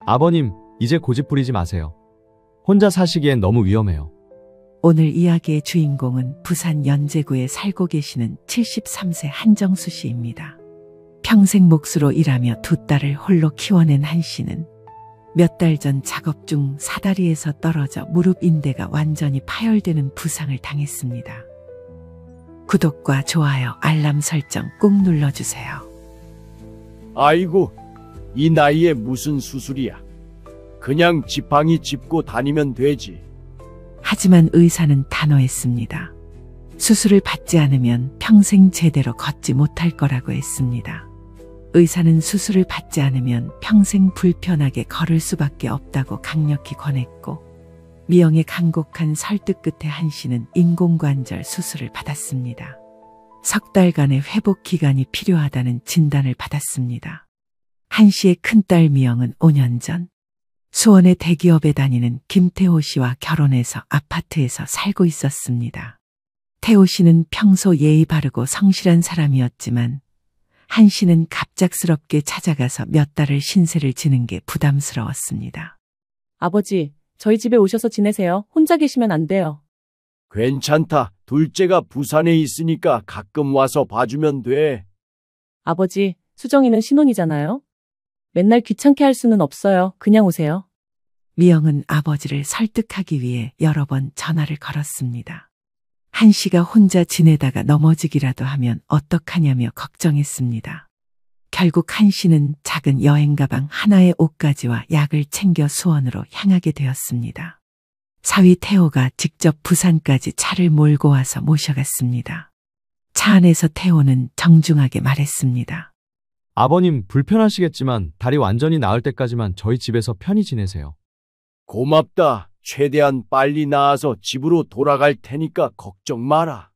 아버님, 이제 고집 부리지 마세요. 혼자 사시기엔 너무 위험해요. 오늘 이야기의 주인공은 부산 연제구에 살고 계시는 73세 한정수 씨입니다. 평생 몫으로 일하며 두 딸을 홀로 키워낸 한 씨는 몇 달 전 작업 중 사다리에서 떨어져 무릎 인대가 완전히 파열되는 부상을 당했습니다. 구독과 좋아요, 알람 설정 꼭 눌러주세요. 아이고, 이 나이에 무슨 수술이야. 그냥 지팡이 짚고 다니면 되지. 하지만 의사는 단호했습니다. 수술을 받지 않으면 평생 제대로 걷지 못할 거라고 했습니다. 의사는 수술을 받지 않으면 평생 불편하게 걸을 수밖에 없다고 강력히 권했고, 미영의 간곡한 설득 끝에 한 씨는 인공관절 수술을 받았습니다. 석 달간의 회복 기간이 필요하다는 진단을 받았습니다. 한 씨의 큰딸 미영은 5년 전 수원의 대기업에 다니는 김태호 씨와 결혼해서 아파트에서 살고 있었습니다. 태호 씨는 평소 예의 바르고 성실한 사람이었지만 한 씨는 갑작스럽게 찾아가서 몇 달을 신세를 지는 게 부담스러웠습니다. 아버지, 저희 집에 오셔서 지내세요. 혼자 계시면 안 돼요. 괜찮다. 둘째가 부산에 있으니까 가끔 와서 봐주면 돼. 아버지, 수정이는 신혼이잖아요. 맨날 귀찮게 할 수는 없어요. 그냥 오세요. 미영은 아버지를 설득하기 위해 여러 번 전화를 걸었습니다. 한 씨가 혼자 지내다가 넘어지기라도 하면 어떡하냐며 걱정했습니다. 결국 한 씨는 작은 여행 가방 하나에 옷가지와 약을 챙겨 수원으로 향하게 되었습니다. 사위 태호가 직접 부산까지 차를 몰고 와서 모셔갔습니다. 차 안에서 태호는 정중하게 말했습니다. 아버님, 불편하시겠지만 다리 완전히 나을 때까지만 저희 집에서 편히 지내세요. 고맙다. 최대한 빨리 나아서 집으로 돌아갈 테니까 걱정 마라.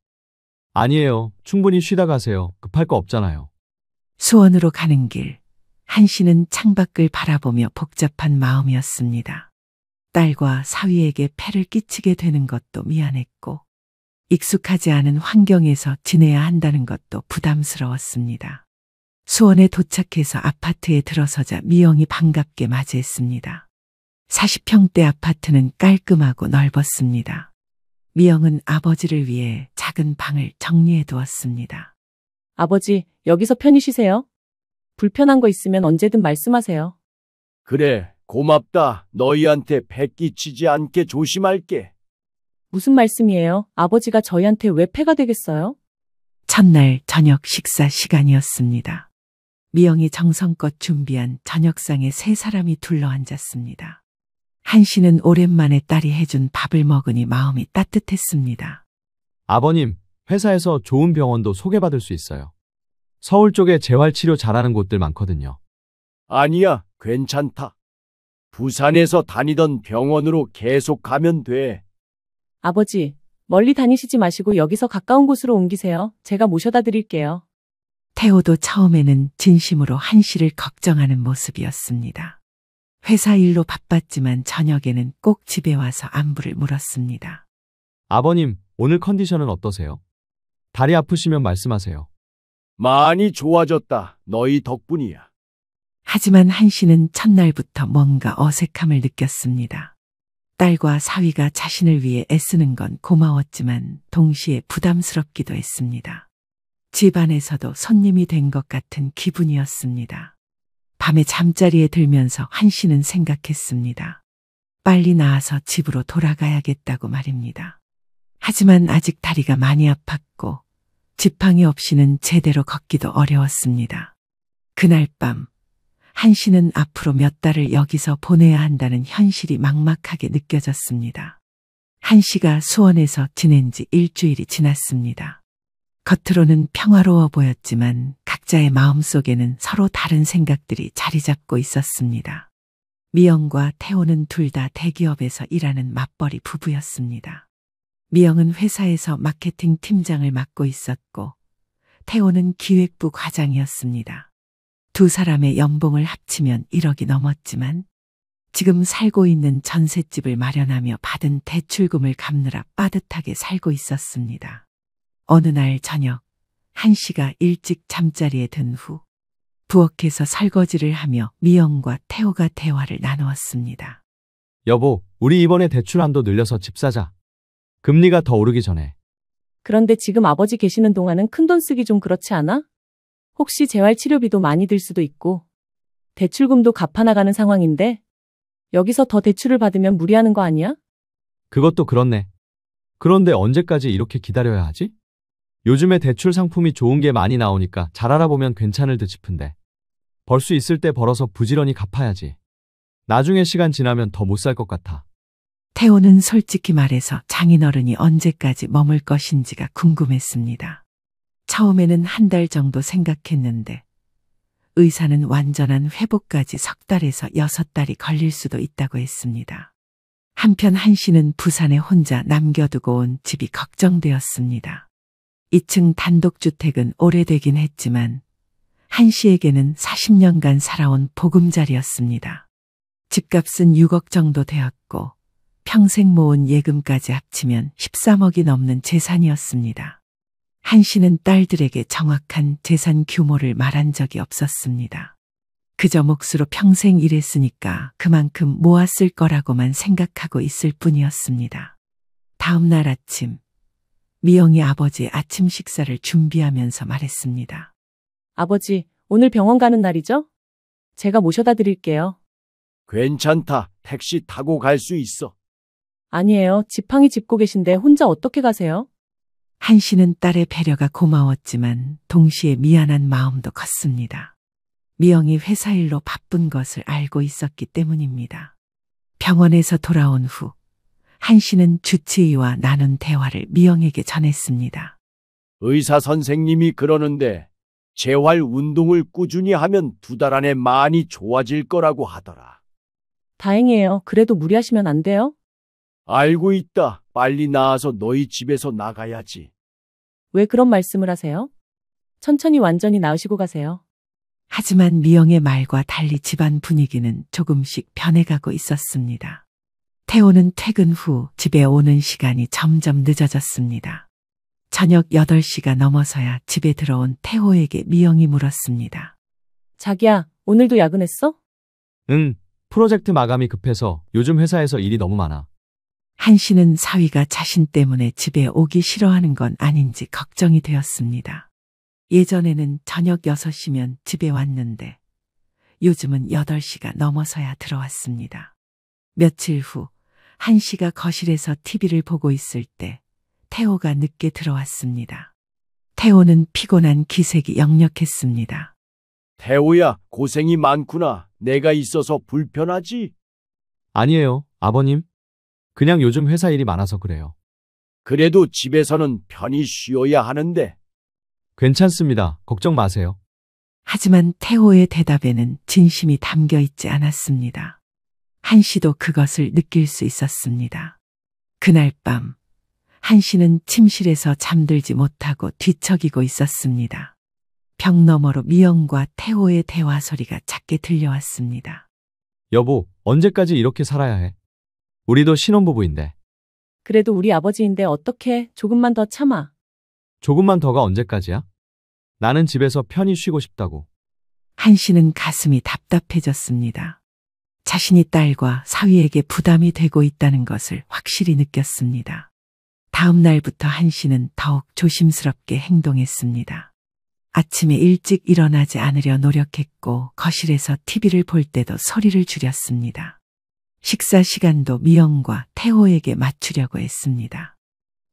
아니에요. 충분히 쉬다 가세요. 급할 거 없잖아요. 수원으로 가는 길, 한 씨는 창밖을 바라보며 복잡한 마음이었습니다. 딸과 사위에게 폐를 끼치게 되는 것도 미안했고, 익숙하지 않은 환경에서 지내야 한다는 것도 부담스러웠습니다. 수원에 도착해서 아파트에 들어서자 미영이 반갑게 맞이했습니다. 40평대 아파트는 깔끔하고 넓었습니다. 미영은 아버지를 위해 작은 방을 정리해 두었습니다. 아버지, 여기서 편히 쉬세요. 불편한 거 있으면 언제든 말씀하세요. 그래, 고맙다. 너희한테 배 끼치지 않게 조심할게. 무슨 말씀이에요? 아버지가 저희한테 왜 폐가 되겠어요? 첫날 저녁 식사 시간이었습니다. 미영이 정성껏 준비한 저녁상에 세 사람이 둘러앉았습니다. 한 씨는 오랜만에 딸이 해준 밥을 먹으니 마음이 따뜻했습니다. 아버님, 회사에서 좋은 병원도 소개받을 수 있어요. 서울 쪽에 재활치료 잘하는 곳들 많거든요. 아니야, 괜찮다. 부산에서 다니던 병원으로 계속 가면 돼. 아버지, 멀리 다니시지 마시고 여기서 가까운 곳으로 옮기세요. 제가 모셔다 드릴게요. 태호도 처음에는 진심으로 한 씨를 걱정하는 모습이었습니다. 회사 일로 바빴지만 저녁에는 꼭 집에 와서 안부를 물었습니다. 아버님, 오늘 컨디션은 어떠세요? 다리 아프시면 말씀하세요. 많이 좋아졌다. 너희 덕분이야. 하지만 한 씨는 첫날부터 뭔가 어색함을 느꼈습니다. 딸과 사위가 자신을 위해 애쓰는 건 고마웠지만 동시에 부담스럽기도 했습니다. 집안에서도 손님이 된 것 같은 기분이었습니다. 밤에 잠자리에 들면서 한 씨는 생각했습니다. 빨리 나아서 집으로 돌아가야겠다고 말입니다. 하지만 아직 다리가 많이 아팠고 지팡이 없이는 제대로 걷기도 어려웠습니다. 그날 밤, 한 씨는 앞으로 몇 달을 여기서 보내야 한다는 현실이 막막하게 느껴졌습니다. 한 씨가 수원에서 지낸 지 일주일이 지났습니다. 겉으로는 평화로워 보였지만 각자의 마음속에는 서로 다른 생각들이 자리 잡고 있었습니다. 미영과 태호는 둘 다 대기업에서 일하는 맞벌이 부부였습니다. 미영은 회사에서 마케팅 팀장을 맡고 있었고 태호는 기획부 과장이었습니다. 두 사람의 연봉을 합치면 1억이 넘었지만 지금 살고 있는 전셋집을 마련하며 받은 대출금을 갚느라 빠듯하게 살고 있었습니다. 어느 날 저녁, 한 씨가 일찍 잠자리에 든 후 부엌에서 설거지를 하며 미영과 태호가 대화를 나누었습니다. 여보, 우리 이번에 대출 한도 늘려서 집 사자. 금리가 더 오르기 전에. 그런데 지금 아버지 계시는 동안은 큰돈 쓰기 좀 그렇지 않아? 혹시 재활 치료비도 많이 들 수도 있고 대출금도 갚아나가는 상황인데 여기서 더 대출을 받으면 무리하는 거 아니야? 그것도 그렇네. 그런데 언제까지 이렇게 기다려야 하지? 요즘에 대출 상품이 좋은 게 많이 나오니까 잘 알아보면 괜찮을 듯 싶은데. 벌 수 있을 때 벌어서 부지런히 갚아야지. 나중에 시간 지나면 더 못 살 것 같아. 태호는 솔직히 말해서 장인어른이 언제까지 머물 것인지가 궁금했습니다. 처음에는 한 달 정도 생각했는데 의사는 완전한 회복까지 3달에서 6달이 걸릴 수도 있다고 했습니다. 한편 한 씨는 부산에 혼자 남겨두고 온 집이 걱정되었습니다. 2층 단독주택은 오래되긴 했지만 한 씨에게는 40년간 살아온 보금자리였습니다. 집값은 6억 정도 되었고 평생 모은 예금까지 합치면 13억이 넘는 재산이었습니다. 한 씨는 딸들에게 정확한 재산 규모를 말한 적이 없었습니다. 그저 몫으로 평생 일했으니까 그만큼 모았을 거라고만 생각하고 있을 뿐이었습니다. 다음 날 아침, 미영이 아버지의 아침 식사를 준비하면서 말했습니다. 아버지, 오늘 병원 가는 날이죠? 제가 모셔다 드릴게요. 괜찮다. 택시 타고 갈 수 있어. 아니에요. 지팡이 짚고 계신데 혼자 어떻게 가세요? 한 씨는 딸의 배려가 고마웠지만 동시에 미안한 마음도 컸습니다. 미영이 회사 일로 바쁜 것을 알고 있었기 때문입니다. 병원에서 돌아온 후 한 씨는 주치의와 나눈 대화를 미영에게 전했습니다. 의사 선생님이 그러는데 재활 운동을 꾸준히 하면 2달 안에 많이 좋아질 거라고 하더라. 다행이에요. 그래도 무리하시면 안 돼요? 알고 있다. 빨리 나아서 너희 집에서 나가야지. 왜 그런 말씀을 하세요? 천천히 완전히 나으시고 가세요. 하지만 미영의 말과 달리 집안 분위기는 조금씩 변해가고 있었습니다. 태호는 퇴근 후 집에 오는 시간이 점점 늦어졌습니다. 저녁 8시가 넘어서야 집에 들어온 태호에게 미영이 물었습니다. 자기야, 오늘도 야근했어? 응, 프로젝트 마감이 급해서 요즘 회사에서 일이 너무 많아. 한 씨는 사위가 자신 때문에 집에 오기 싫어하는 건 아닌지 걱정이 되었습니다. 예전에는 저녁 6시면 집에 왔는데 요즘은 8시가 넘어서야 들어왔습니다. 며칠 후 한 씨가 거실에서 TV를 보고 있을 때 태호가 늦게 들어왔습니다. 태호는 피곤한 기색이 역력했습니다. 태호야, 고생이 많구나. 내가 있어서 불편하지? 아니에요, 아버님. 그냥 요즘 회사 일이 많아서 그래요. 그래도 집에서는 편히 쉬어야 하는데. 괜찮습니다. 걱정 마세요. 하지만 태호의 대답에는 진심이 담겨 있지 않았습니다. 한 씨도 그것을 느낄 수 있었습니다. 그날 밤, 한 씨는 침실에서 잠들지 못하고 뒤척이고 있었습니다. 벽 너머로 미영과 태호의 대화 소리가 작게 들려왔습니다. 여보, 언제까지 이렇게 살아야 해? 우리도 신혼부부인데. 그래도 우리 아버지인데 어떻게 조금만 더 참아. 조금만 더가 언제까지야? 나는 집에서 편히 쉬고 싶다고. 한 씨는 가슴이 답답해졌습니다. 자신이 딸과 사위에게 부담이 되고 있다는 것을 확실히 느꼈습니다. 다음 날부터 한 씨는 더욱 조심스럽게 행동했습니다. 아침에 일찍 일어나지 않으려 노력했고 거실에서 TV를 볼 때도 소리를 줄였습니다. 식사 시간도 미영과 태호에게 맞추려고 했습니다.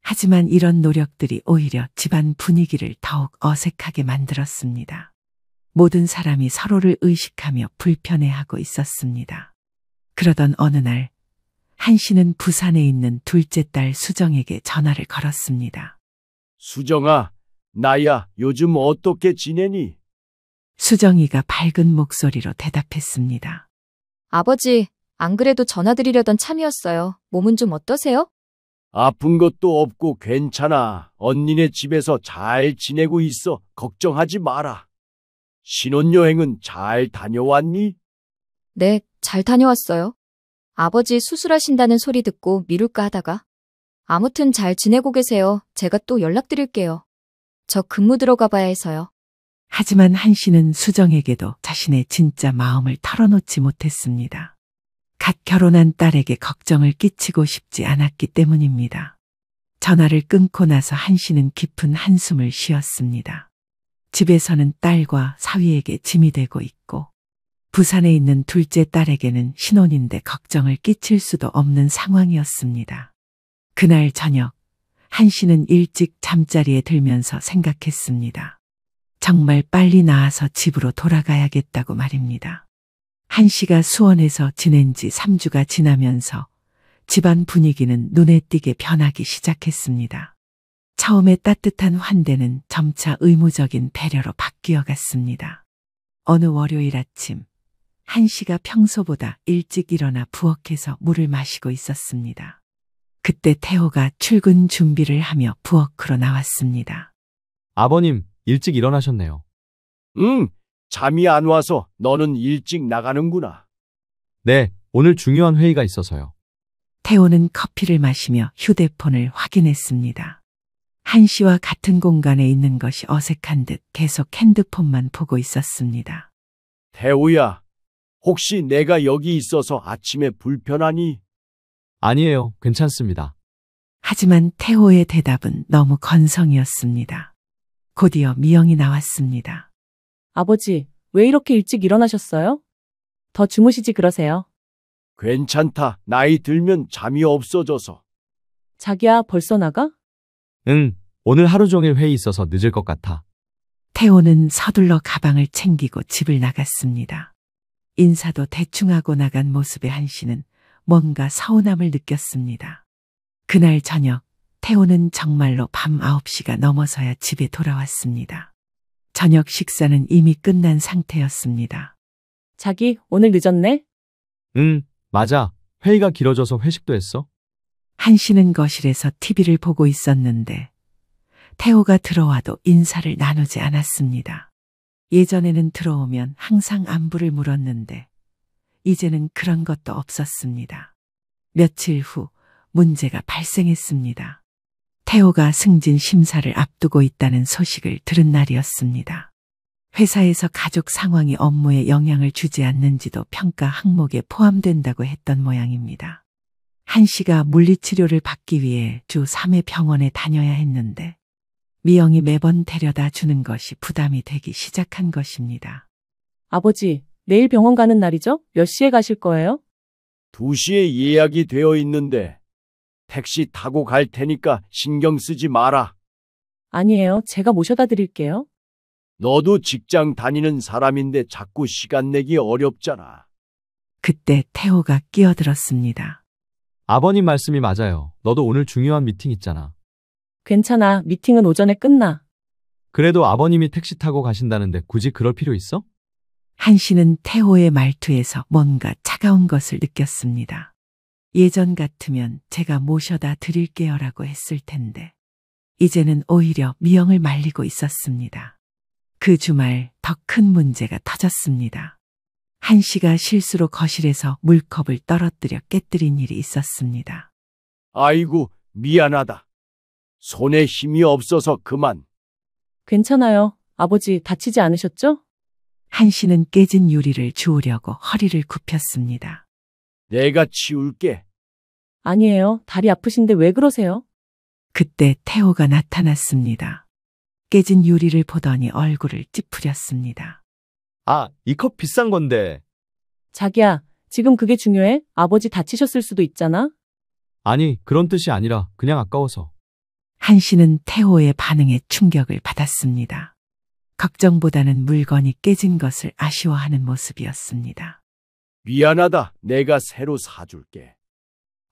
하지만 이런 노력들이 오히려 집안 분위기를 더욱 어색하게 만들었습니다. 모든 사람이 서로를 의식하며 불편해하고 있었습니다. 그러던 어느 날, 한 씨는 부산에 있는 둘째 딸 수정에게 전화를 걸었습니다. 수정아, 나야. 요즘 어떻게 지내니? 수정이가 밝은 목소리로 대답했습니다. 아버지, 안 그래도 전화드리려던 참이었어요. 몸은 좀 어떠세요? 아픈 것도 없고 괜찮아. 언니네 집에서 잘 지내고 있어. 걱정하지 마라. 신혼여행은 잘 다녀왔니? 네, 잘 다녀왔어요. 아버지 수술하신다는 소리 듣고 미룰까 하다가. 아무튼 잘 지내고 계세요. 제가 또 연락드릴게요. 저 근무 들어가 봐야 해서요. 하지만 한씨는 수정에게도 자신의 진짜 마음을 털어놓지 못했습니다. 갓 결혼한 딸에게 걱정을 끼치고 싶지 않았기 때문입니다. 전화를 끊고 나서 한씨는 깊은 한숨을 쉬었습니다. 집에서는 딸과 사위에게 짐이 되고 있고 부산에 있는 둘째 딸에게는 신혼인데 걱정을 끼칠 수도 없는 상황이었습니다. 그날 저녁 한씨는 일찍 잠자리에 들면서 생각했습니다. 정말 빨리 나와서 집으로 돌아가야겠다고 말입니다. 한씨가 수원에서 지낸 지 3주가 지나면서 집안 분위기는 눈에 띄게 변하기 시작했습니다. 처음에 따뜻한 환대는 점차 의무적인 배려로 바뀌어 갔습니다. 어느 월요일 아침, 한씨가 평소보다 일찍 일어나 부엌에서 물을 마시고 있었습니다. 그때 태호가 출근 준비를 하며 부엌으로 나왔습니다. 아버님, 일찍 일어나셨네요. 응, 잠이 안 와서 너는 일찍 나가는구나. 네, 오늘 중요한 회의가 있어서요. 태호는 커피를 마시며 휴대폰을 확인했습니다. 한씨와 같은 공간에 있는 것이 어색한 듯 계속 핸드폰만 보고 있었습니다. 태우야, 혹시 내가 여기 있어서 아침에 불편하니? 아니에요, 괜찮습니다. 하지만 태호의 대답은 너무 건성이었습니다. 곧이어 미영이 나왔습니다. 아버지, 왜 이렇게 일찍 일어나셨어요? 더 주무시지 그러세요. 괜찮다. 나이 들면 잠이 없어져서. 자기야, 벌써 나가? 응, 오늘 하루 종일 회의 있어서 늦을 것 같아. 태호는 서둘러 가방을 챙기고 집을 나갔습니다. 인사도 대충 하고 나간 모습에 한씨는 뭔가 서운함을 느꼈습니다. 그날 저녁, 태호는 정말로 밤 9시가 넘어서야 집에 돌아왔습니다. 저녁 식사는 이미 끝난 상태였습니다. 자기, 오늘 늦었네? 응, 맞아. 회의가 길어져서 회식도 했어. 한씨는 거실에서 TV를 보고 있었는데 태호가 들어와도 인사를 나누지 않았습니다. 예전에는 들어오면 항상 안부를 물었는데 이제는 그런 것도 없었습니다. 며칠 후 문제가 발생했습니다. 태호가 승진 심사를 앞두고 있다는 소식을 들은 날이었습니다. 회사에서 가족 상황이 업무에 영향을 주지 않는지도 평가 항목에 포함된다고 했던 모양입니다. 한씨가 물리치료를 받기 위해 주 3회 병원에 다녀야 했는데 미영이 매번 데려다 주는 것이 부담이 되기 시작한 것입니다. 아버지, 내일 병원 가는 날이죠? 몇 시에 가실 거예요? 2시에 예약이 되어 있는데 택시 타고 갈 테니까 신경 쓰지 마라. 아니에요. 제가 모셔다 드릴게요. 너도 직장 다니는 사람인데 자꾸 시간 내기 어렵잖아. 그때 태호가 끼어들었습니다. 아버님 말씀이 맞아요. 너도 오늘 중요한 미팅 있잖아. 괜찮아. 미팅은 오전에 끝나. 그래도 아버님이 택시 타고 가신다는데 굳이 그럴 필요 있어? 한씨는 태호의 말투에서 뭔가 차가운 것을 느꼈습니다. 예전 같으면 제가 모셔다 드릴게요라고 했을 텐데 이제는 오히려 미영을 말리고 있었습니다. 그 주말 더 큰 문제가 터졌습니다. 한씨가 실수로 거실에서 물컵을 떨어뜨려 깨뜨린 일이 있었습니다. 아이고, 미안하다. 손에 힘이 없어서 그만. 괜찮아요. 아버지, 다치지 않으셨죠? 한씨는 깨진 유리를 주우려고 허리를 굽혔습니다. 내가 치울게. 아니에요. 다리 아프신데 왜 그러세요? 그때 태호가 나타났습니다. 깨진 유리를 보더니 얼굴을 찌푸렸습니다. 아, 이 컵 비싼 건데. 자기야, 지금 그게 중요해? 아버지 다치셨을 수도 있잖아? 아니, 그런 뜻이 아니라 그냥 아까워서. 한씨는 태호의 반응에 충격을 받았습니다. 걱정보다는 물건이 깨진 것을 아쉬워하는 모습이었습니다. 미안하다. 내가 새로 사줄게.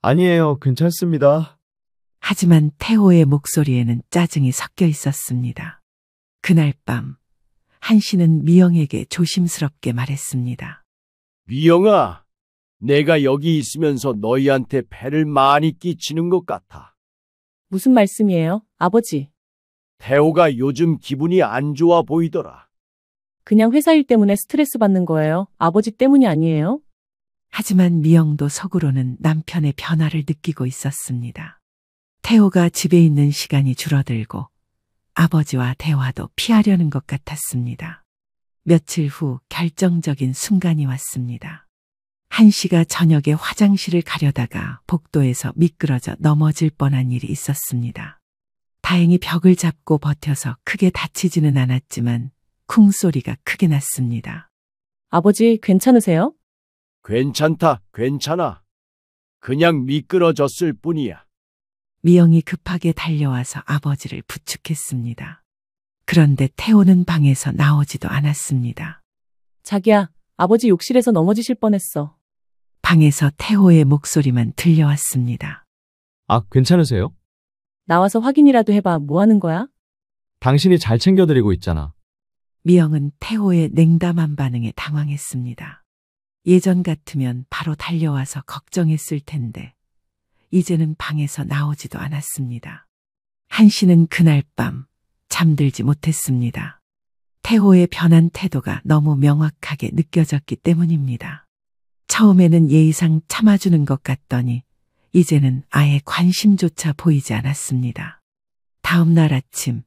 아니에요, 괜찮습니다. 하지만 태호의 목소리에는 짜증이 섞여 있었습니다. 그날 밤 한씨는 미영에게 조심스럽게 말했습니다. 미영아, 내가 여기 있으면서 너희한테 폐를 많이 끼치는 것 같아. 무슨 말씀이에요? 아버지, 태호가 요즘 기분이 안 좋아 보이더라. 그냥 회사 일 때문에 스트레스 받는 거예요. 아버지 때문이 아니에요? 하지만 미영도 속으로는 남편의 변화를 느끼고 있었습니다. 태호가 집에 있는 시간이 줄어들고 아버지와 대화도 피하려는 것 같았습니다. 며칠 후 결정적인 순간이 왔습니다. 한씨가 저녁에 화장실을 가려다가 복도에서 미끄러져 넘어질 뻔한 일이 있었습니다. 다행히 벽을 잡고 버텨서 크게 다치지는 않았지만 쿵 소리가 크게 났습니다. 아버지, 괜찮으세요? 괜찮다, 괜찮아. 그냥 미끄러졌을 뿐이야. 미영이 급하게 달려와서 아버지를 부축했습니다. 그런데 태호는 방에서 나오지도 않았습니다. 자기야, 아버지 욕실에서 넘어지실 뻔했어. 방에서 태호의 목소리만 들려왔습니다. 아, 괜찮으세요? 나와서 확인이라도 해봐. 뭐 하는 거야? 당신이 잘 챙겨드리고 있잖아. 미영은 태호의 냉담한 반응에 당황했습니다. 예전 같으면 바로 달려와서 걱정했을 텐데 이제는 방에서 나오지도 않았습니다. 한씨는 그날 밤 잠들지 못했습니다. 태호의 변한 태도가 너무 명확하게 느껴졌기 때문입니다. 처음에는 예의상 참아주는 것 같더니 이제는 아예 관심조차 보이지 않았습니다. 다음 날 아침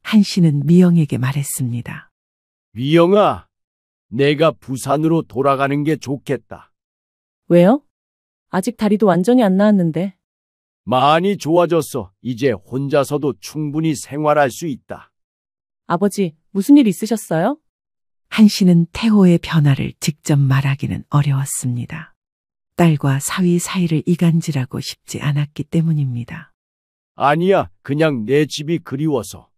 한씨는 미영에게 말했습니다. 미영아, 내가 부산으로 돌아가는 게 좋겠다. 왜요? 아직 다리도 완전히 안 나았는데. 많이 좋아졌어. 이제 혼자서도 충분히 생활할 수 있다. 아버지, 무슨 일 있으셨어요? 한씨는 태호의 변화를 직접 말하기는 어려웠습니다. 딸과 사위 사이를 이간질하고 싶지 않았기 때문입니다. 아니야, 그냥 내 집이 그리워서.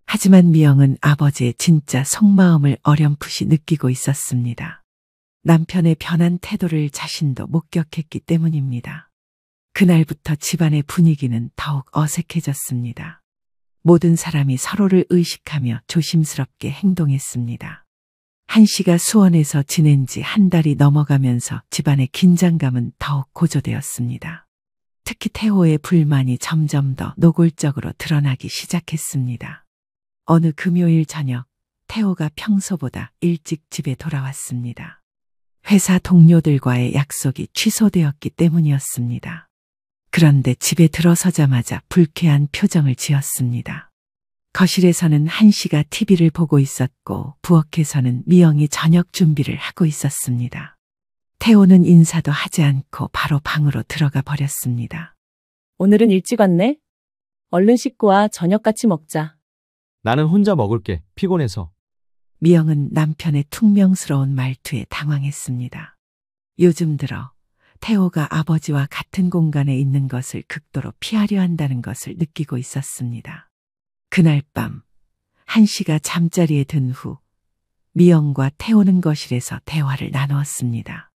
하지만 미영은 아버지의 진짜 속마음을 어렴풋이 느끼고 있었습니다. 남편의 변한 태도를 자신도 목격했기 때문입니다. 그날부터 집안의 분위기는 더욱 어색해졌습니다. 모든 사람이 서로를 의식하며 조심스럽게 행동했습니다. 한씨가 수원에서 지낸 지 한 달이 넘어가면서 집안의 긴장감은 더욱 고조되었습니다. 특히 태호의 불만이 점점 더 노골적으로 드러나기 시작했습니다. 어느 금요일 저녁, 태호가 평소보다 일찍 집에 돌아왔습니다. 회사 동료들과의 약속이 취소되었기 때문이었습니다. 그런데 집에 들어서자마자 불쾌한 표정을 지었습니다. 거실에서는 한씨가 TV를 보고 있었고 부엌에서는 미영이 저녁 준비를 하고 있었습니다. 태호는 인사도 하지 않고 바로 방으로 들어가 버렸습니다. 오늘은 일찍 왔네? 얼른 씻고 와. 저녁 같이 먹자. 나는 혼자 먹을게. 피곤해서. 미영은 남편의 퉁명스러운 말투에 당황했습니다. 요즘 들어 태호가 아버지와 같은 공간에 있는 것을 극도로 피하려 한다는 것을 느끼고 있었습니다. 그날 밤 한씨가 잠자리에 든 후 미영과 태호는 거실에서 대화를 나누었습니다.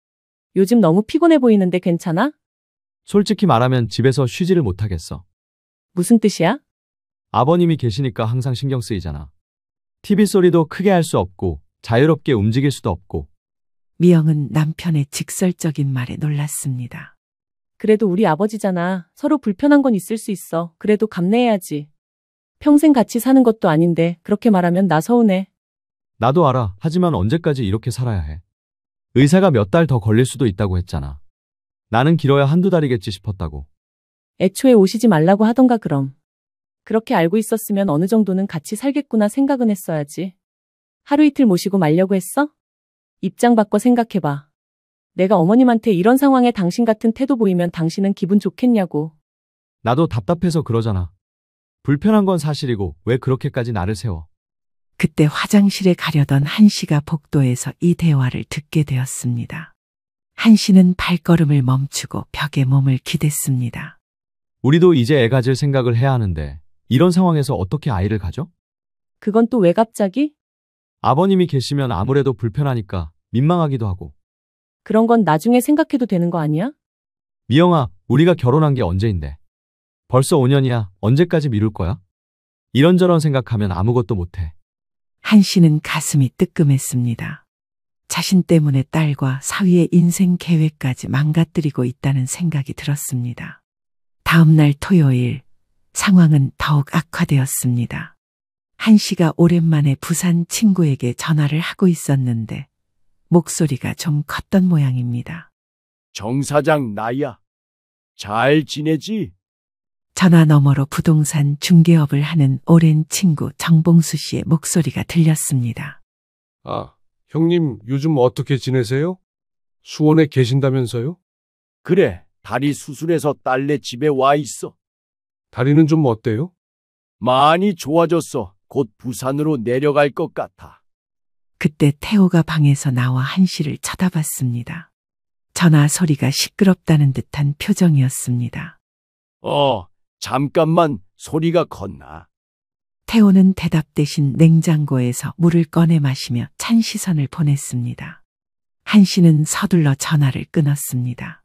요즘 너무 피곤해 보이는데 괜찮아? 솔직히 말하면 집에서 쉬지를 못하겠어. 무슨 뜻이야? 아버님이 계시니까 항상 신경 쓰이잖아. TV 소리도 크게 할 수 없고 자유롭게 움직일 수도 없고. 미영은 남편의 직설적인 말에 놀랐습니다. 그래도 우리 아버지잖아. 서로 불편한 건 있을 수 있어. 그래도 감내해야지. 평생 같이 사는 것도 아닌데 그렇게 말하면 나 서운해. 나도 알아. 하지만 언제까지 이렇게 살아야 해. 의사가 몇 달 더 걸릴 수도 있다고 했잖아. 나는 길어야 한두 달이겠지 싶었다고. 애초에 오시지 말라고 하던가 그럼. 그렇게 알고 있었으면 어느 정도는 같이 살겠구나 생각은 했어야지. 하루 이틀 모시고 말려고 했어? 입장 바꿔 생각해봐. 내가 어머님한테 이런 상황에 당신 같은 태도 보이면 당신은 기분 좋겠냐고. 나도 답답해서 그러잖아. 불편한 건 사실이고 왜 그렇게까지 나를 세워. 그때 화장실에 가려던 한씨가 복도에서 이 대화를 듣게 되었습니다. 한씨는 발걸음을 멈추고 벽에 몸을 기댔습니다. 우리도 이제 애 가질 생각을 해야 하는데 이런 상황에서 어떻게 아이를 가져? 그건 또 왜 갑자기? 아버님이 계시면 아무래도 불편하니까 민망하기도 하고. 그런 건 나중에 생각해도 되는 거 아니야? 미영아, 우리가 결혼한 게 언제인데. 벌써 5년이야. 언제까지 미룰 거야? 이런저런 생각하면 아무것도 못해. 한씨는 가슴이 뜨끔했습니다. 자신 때문에 딸과 사위의 인생 계획까지 망가뜨리고 있다는 생각이 들었습니다. 다음 날 토요일, 상황은 더욱 악화되었습니다. 한씨가 오랜만에 부산 친구에게 전화를 하고 있었는데 목소리가 좀 컸던 모양입니다. 정 사장 나야. 잘 지내지? 전화 너머로 부동산 중개업을 하는 오랜 친구 정봉수 씨의 목소리가 들렸습니다. 아, 형님 요즘 어떻게 지내세요? 수원에 계신다면서요? 그래, 다리 수술해서 딸네 집에 와 있어. 다리는 좀 어때요? 많이 좋아졌어. 곧 부산으로 내려갈 것 같아. 그때 태호가 방에서 나와 한씨를 쳐다봤습니다. 전화 소리가 시끄럽다는 듯한 표정이었습니다. 잠깐만 소리가 컸나? 태호는 대답 대신 냉장고에서 물을 꺼내 마시며 찬 시선을 보냈습니다. 한씨는 서둘러 전화를 끊었습니다.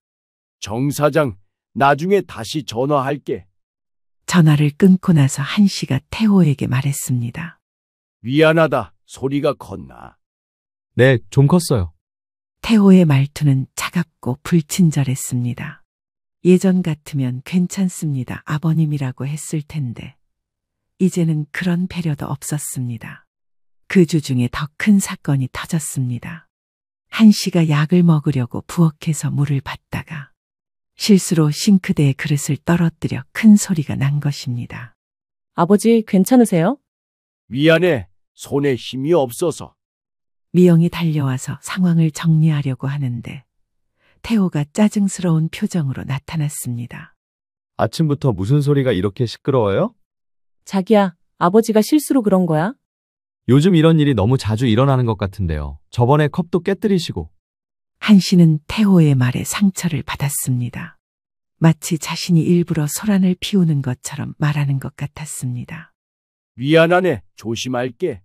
정 사장, 나중에 다시 전화할게. 전화를 끊고 나서 한씨가 태호에게 말했습니다. 미안하다. 소리가 컸나? 네, 좀 컸어요. 태호의 말투는 차갑고 불친절했습니다. 예전 같으면 괜찮습니다. 아버님이라고 했을 텐데 이제는 그런 배려도 없었습니다. 그 주중에 더 큰 사건이 터졌습니다. 한씨가 약을 먹으려고 부엌에서 물을 받다가 실수로 싱크대에 그릇을 떨어뜨려 큰 소리가 난 것입니다. 아버지, 괜찮으세요? 미안해. 손에 힘이 없어서. 미영이 달려와서 상황을 정리하려고 하는데 태호가 짜증스러운 표정으로 나타났습니다. 아침부터 무슨 소리가 이렇게 시끄러워요? 자기야, 아버지가 실수로 그런 거야? 요즘 이런 일이 너무 자주 일어나는 것 같은데요. 저번에 컵도 깨뜨리시고. 한씨는 태호의 말에 상처를 받았습니다. 마치 자신이 일부러 소란을 피우는 것처럼 말하는 것 같았습니다. 미안하네. 조심할게.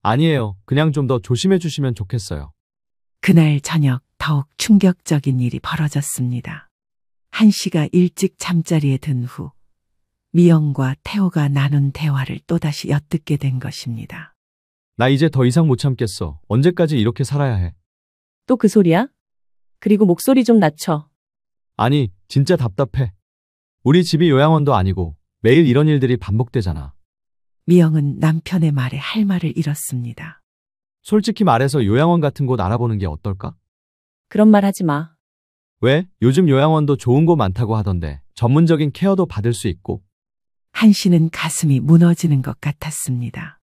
아니에요. 그냥 좀 더 조심해 주시면 좋겠어요. 그날 저녁 더욱 충격적인 일이 벌어졌습니다. 한씨가 일찍 잠자리에 든 후 미영과 태호가 나눈 대화를 또다시 엿듣게 된 것입니다. 나 이제 더 이상 못 참겠어. 언제까지 이렇게 살아야 해? 또 그 소리야? 그리고 목소리 좀 낮춰. 아니, 진짜 답답해. 우리 집이 요양원도 아니고 매일 이런 일들이 반복되잖아. 미영은 남편의 말에 할 말을 잃었습니다. 솔직히 말해서 요양원 같은 곳 알아보는 게 어떨까? 그런 말 하지 마. 왜? 요즘 요양원도 좋은 곳 많다고 하던데 전문적인 케어도 받을 수 있고. 한씨는 가슴이 무너지는 것 같았습니다.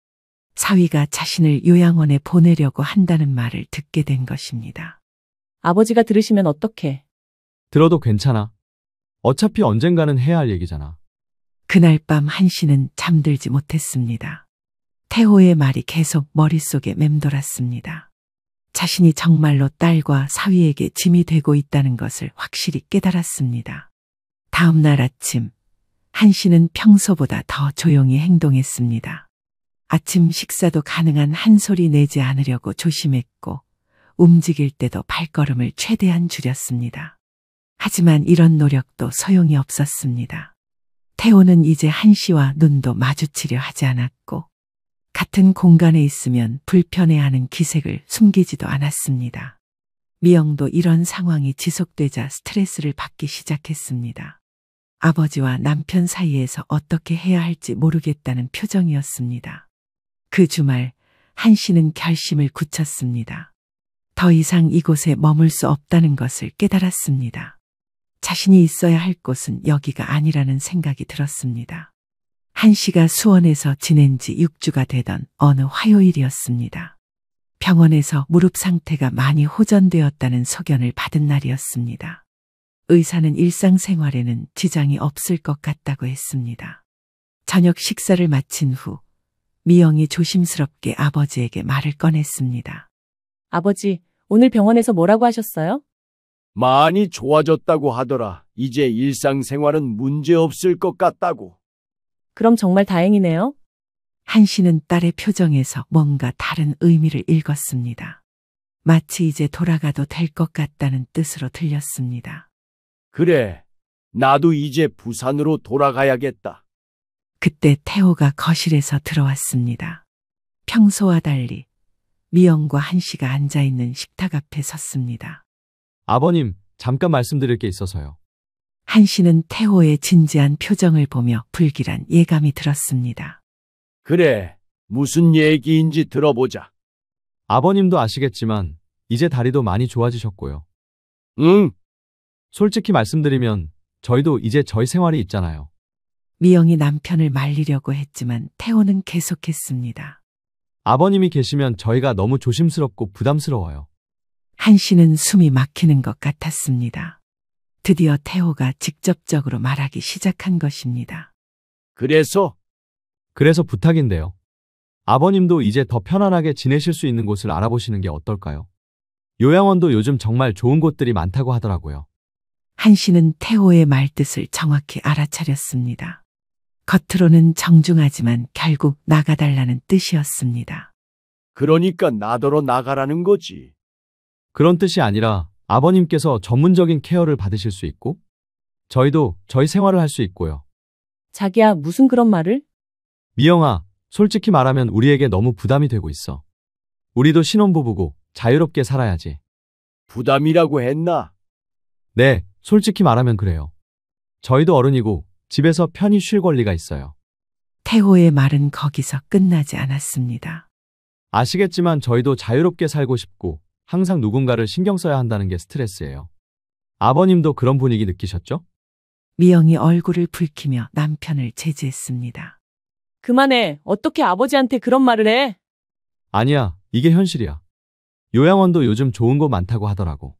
사위가 자신을 요양원에 보내려고 한다는 말을 듣게 된 것입니다. 아버지가 들으시면 어떡해. 들어도 괜찮아. 어차피 언젠가는 해야 할 얘기잖아. 그날 밤 한씨는 잠들지 못했습니다. 태호의 말이 계속 머릿속에 맴돌았습니다. 자신이 정말로 딸과 사위에게 짐이 되고 있다는 것을 확실히 깨달았습니다. 다음 날 아침, 한씨는 평소보다 더 조용히 행동했습니다. 아침 식사도 가능한 한 소리 내지 않으려고 조심했고, 움직일 때도 발걸음을 최대한 줄였습니다. 하지만 이런 노력도 소용이 없었습니다. 태호는 이제 한씨와 눈도 마주치려 하지 않았고, 같은 공간에 있으면 불편해하는 기색을 숨기지도 않았습니다. 미영도 이런 상황이 지속되자 스트레스를 받기 시작했습니다. 아버지와 남편 사이에서 어떻게 해야 할지 모르겠다는 표정이었습니다. 그 주말 한씨는 결심을 굳혔습니다. 더 이상 이곳에 머물 수 없다는 것을 깨달았습니다. 자신이 있어야 할 곳은 여기가 아니라는 생각이 들었습니다. 한씨가 수원에서 지낸 지 6주가 되던 어느 화요일이었습니다. 병원에서 무릎 상태가 많이 호전되었다는 소견을 받은 날이었습니다. 의사는 일상생활에는 지장이 없을 것 같다고 했습니다. 저녁 식사를 마친 후 미영이 조심스럽게 아버지에게 말을 꺼냈습니다. 아버지, 오늘 병원에서 뭐라고 하셨어요? 많이 좋아졌다고 하더라. 이제 일상생활은 문제 없을 것 같다고. 그럼 정말 다행이네요. 한씨는 딸의 표정에서 뭔가 다른 의미를 읽었습니다. 마치 이제 돌아가도 될 것 같다는 뜻으로 들렸습니다. 그래, 나도 이제 부산으로 돌아가야겠다. 그때 태호가 거실에서 들어왔습니다. 평소와 달리 미영과 한씨가 앉아있는 식탁 앞에 섰습니다. 아버님, 잠깐 말씀드릴 게 있어서요. 한씨는 태호의 진지한 표정을 보며 불길한 예감이 들었습니다. 그래, 무슨 얘기인지 들어보자. 아버님도 아시겠지만 이제 다리도 많이 좋아지셨고요. 응, 솔직히 말씀드리면 저희도 이제 저희 생활이 있잖아요. 미영이 남편을 말리려고 했지만 태호는 계속했습니다. 아버님이 계시면 저희가 너무 조심스럽고 부담스러워요. 한 씨는 숨이 막히는 것 같았습니다. 드디어 태호가 직접적으로 말하기 시작한 것입니다. 그래서 그래서 부탁인데요. 아버님도 이제 더 편안하게 지내실 수 있는 곳을 알아보시는 게 어떨까요? 요양원도 요즘 정말 좋은 곳들이 많다고 하더라고요. 한 씨는 태호의 말뜻을 정확히 알아차렸습니다. 겉으로는 정중하지만 결국 나가달라는 뜻이었습니다. 그러니까 나더러 나가라는 거지. 그런 뜻이 아니라 아버님께서 전문적인 케어를 받으실 수 있고 저희도 저희 생활을 할 수 있고요. 자기야, 무슨 그런 말을? 미영아, 솔직히 말하면 우리에게 너무 부담이 되고 있어. 우리도 신혼부부고 자유롭게 살아야지. 부담이라고 했나? 네, 솔직히 말하면 그래요. 저희도 어른이고 집에서 편히 쉴 권리가 있어요. 태호의 말은 거기서 끝나지 않았습니다. 아시겠지만 저희도 자유롭게 살고 싶고 항상 누군가를 신경 써야 한다는 게 스트레스예요. 아버님도 그런 분위기 느끼셨죠? 미영이 얼굴을 붉히며 남편을 제지했습니다. 그만해. 어떻게 아버지한테 그런 말을 해? 아니야, 이게 현실이야. 요양원도 요즘 좋은 곳 많다고 하더라고.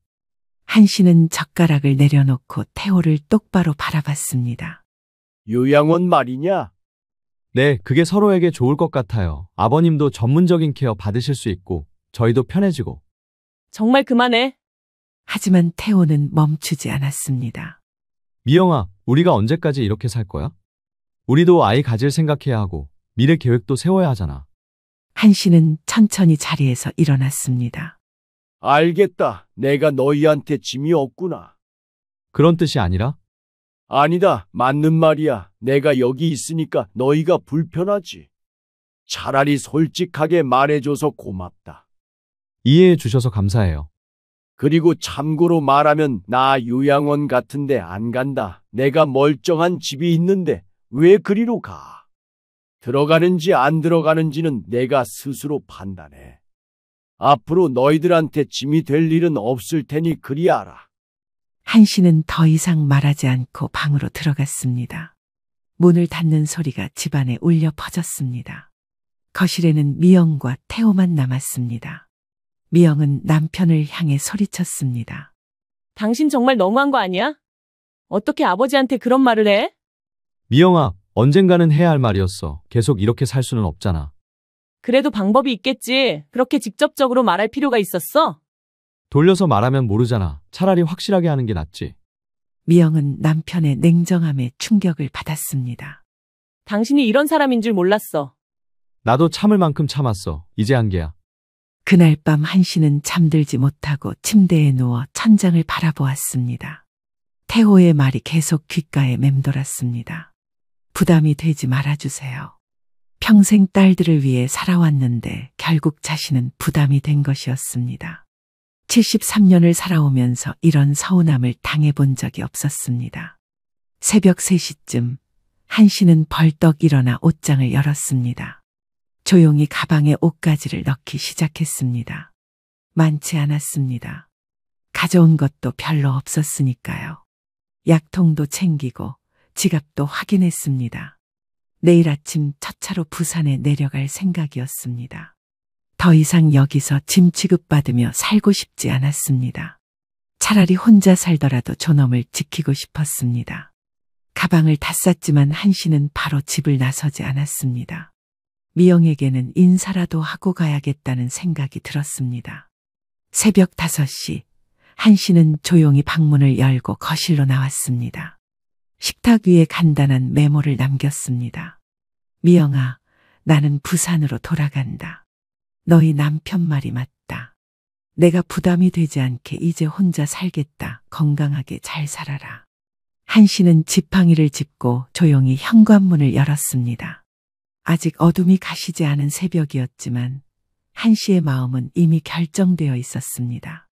한 씨는 젓가락을 내려놓고 태호를 똑바로 바라봤습니다. 요양원 말이냐? 네, 그게 서로에게 좋을 것 같아요. 아버님도 전문적인 케어 받으실 수 있고 저희도 편해지고. 정말 그만해. 하지만 태호는 멈추지 않았습니다. 미영아, 우리가 언제까지 이렇게 살 거야? 우리도 아이 가질 생각해야 하고 미래 계획도 세워야 하잖아. 한 씨는 천천히 자리에서 일어났습니다. 알겠다. 내가 너희한테 짐이 없구나. 그런 뜻이 아니라 아니다. 맞는 말이야. 내가 여기 있으니까 너희가 불편하지. 차라리 솔직하게 말해줘서 고맙다. 이해해 주셔서 감사해요. 그리고 참고로 말하면 나 요양원 같은데 안 간다. 내가 멀쩡한 집이 있는데 왜 그리로 가? 들어가는지 안 들어가는지는 내가 스스로 판단해. 앞으로 너희들한테 짐이 될 일은 없을 테니 그리 알아. 한 씨는 더 이상 말하지 않고 방으로 들어갔습니다. 문을 닫는 소리가 집안에 울려 퍼졌습니다. 거실에는 미영과 태호만 남았습니다. 미영은 남편을 향해 소리쳤습니다. 당신 정말 너무한 거 아니야? 어떻게 아버지한테 그런 말을 해? 미영아, 언젠가는 해야 할 말이었어. 계속 이렇게 살 수는 없잖아. 그래도 방법이 있겠지. 그렇게 직접적으로 말할 필요가 있었어? 돌려서 말하면 모르잖아. 차라리 확실하게 하는 게 낫지. 미영은 남편의 냉정함에 충격을 받았습니다. 당신이 이런 사람인 줄 몰랐어. 나도 참을 만큼 참았어. 이제 한계야. 그날 밤 한 씨는 잠들지 못하고 침대에 누워 천장을 바라보았습니다. 태호의 말이 계속 귓가에 맴돌았습니다. 부담이 되지 말아주세요. 평생 딸들을 위해 살아왔는데 결국 자신은 부담이 된 것이었습니다. 73년을 살아오면서 이런 서운함을 당해본 적이 없었습니다. 새벽 3시쯤 한 씨는 벌떡 일어나 옷장을 열었습니다. 조용히 가방에 옷가지를 넣기 시작했습니다. 많지 않았습니다. 가져온 것도 별로 없었으니까요. 약통도 챙기고 지갑도 확인했습니다. 내일 아침 첫 차로 부산에 내려갈 생각이었습니다. 더 이상 여기서 짐 취급받으며 살고 싶지 않았습니다. 차라리 혼자 살더라도 존엄을 지키고 싶었습니다. 가방을 다 쌌지만 한 씨는 바로 집을 나서지 않았습니다. 미영에게는 인사라도 하고 가야겠다는 생각이 들었습니다. 새벽 5시, 한 씨는 조용히 방문을 열고 거실로 나왔습니다. 식탁 위에 간단한 메모를 남겼습니다. 미영아, 나는 부산으로 돌아간다. 너희 남편 말이 맞다. 내가 부담이 되지 않게 이제 혼자 살겠다. 건강하게 잘 살아라. 한 씨는 지팡이를 짚고 조용히 현관문을 열었습니다. 아직 어둠이 가시지 않은 새벽이었지만 한 씨의 마음은 이미 결정되어 있었습니다.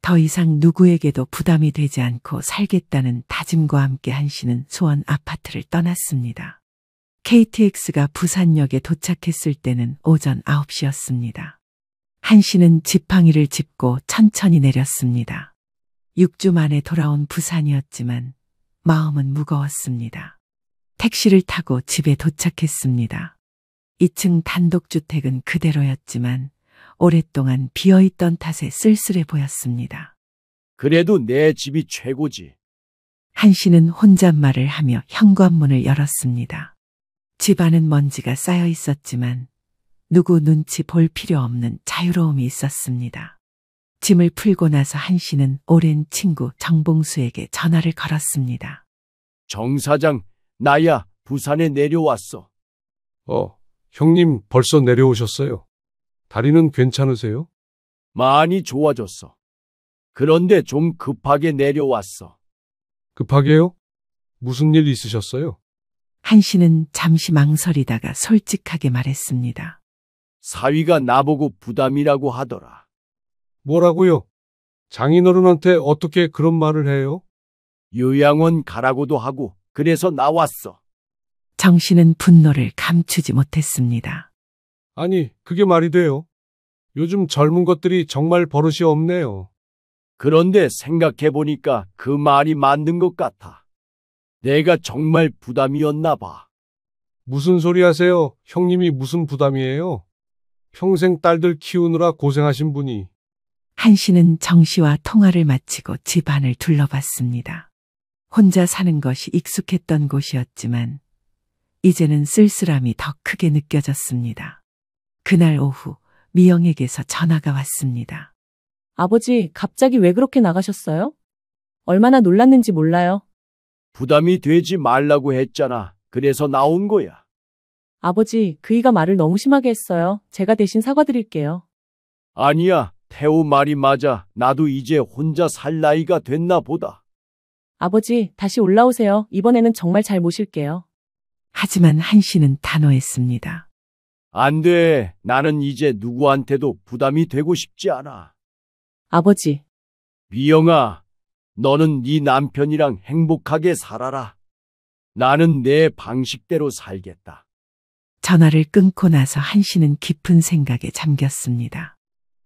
더 이상 누구에게도 부담이 되지 않고 살겠다는 다짐과 함께 한 씨는 수원 아파트를 떠났습니다. KTX가 부산역에 도착했을 때는 오전 9시였습니다. 한 씨는 지팡이를 짚고 천천히 내렸습니다. 6주 만에 돌아온 부산이었지만 마음은 무거웠습니다. 택시를 타고 집에 도착했습니다. 2층 단독주택은 그대로였지만 오랫동안 비어있던 탓에 쓸쓸해 보였습니다. 그래도 내 집이 최고지. 한 씨는 혼잣말을 하며 현관문을 열었습니다. 집 안은 먼지가 쌓여 있었지만 누구 눈치 볼 필요 없는 자유로움이 있었습니다. 짐을 풀고 나서 한 씨는 오랜 친구 정봉수에게 전화를 걸었습니다. 정 사장, 나야 부산에 내려왔어. 형님 벌써 내려오셨어요? 다리는 괜찮으세요? 많이 좋아졌어. 그런데 좀 급하게 내려왔어. 급하게요? 무슨 일 있으셨어요? 한 씨는 잠시 망설이다가 솔직하게 말했습니다. 사위가 나보고 부담이라고 하더라. 뭐라고요? 장인어른한테 어떻게 그런 말을 해요? 요양원 가라고도 하고 그래서 나왔어. 정 씨는 분노를 감추지 못했습니다. 아니, 그게 말이 돼요? 요즘 젊은 것들이 정말 버릇이 없네요. 그런데 생각해보니까 그 말이 맞는 것 같아. 내가 정말 부담이었나 봐. 무슨 소리 하세요? 형님이 무슨 부담이에요? 평생 딸들 키우느라 고생하신 분이. 한 씨는 정 씨와 통화를 마치고 집안을 둘러봤습니다. 혼자 사는 것이 익숙했던 곳이었지만 이제는 쓸쓸함이 더 크게 느껴졌습니다. 그날 오후 미영에게서 전화가 왔습니다. 아버지, 갑자기 왜 그렇게 나가셨어요? 얼마나 놀랐는지 몰라요. 부담이 되지 말라고 했잖아. 그래서 나온 거야. 아버지, 그이가 말을 너무 심하게 했어요. 제가 대신 사과드릴게요. 아니야, 태우 말이 맞아. 나도 이제 혼자 살 나이가 됐나 보다. 아버지, 다시 올라오세요. 이번에는 정말 잘 모실게요. 하지만 한 씨는 단호했습니다. 안 돼. 나는 이제 누구한테도 부담이 되고 싶지 않아. 아버지, 미영아, 너는 네 남편이랑 행복하게 살아라. 나는 내 방식대로 살겠다. 전화를 끊고 나서 한 씨는 깊은 생각에 잠겼습니다.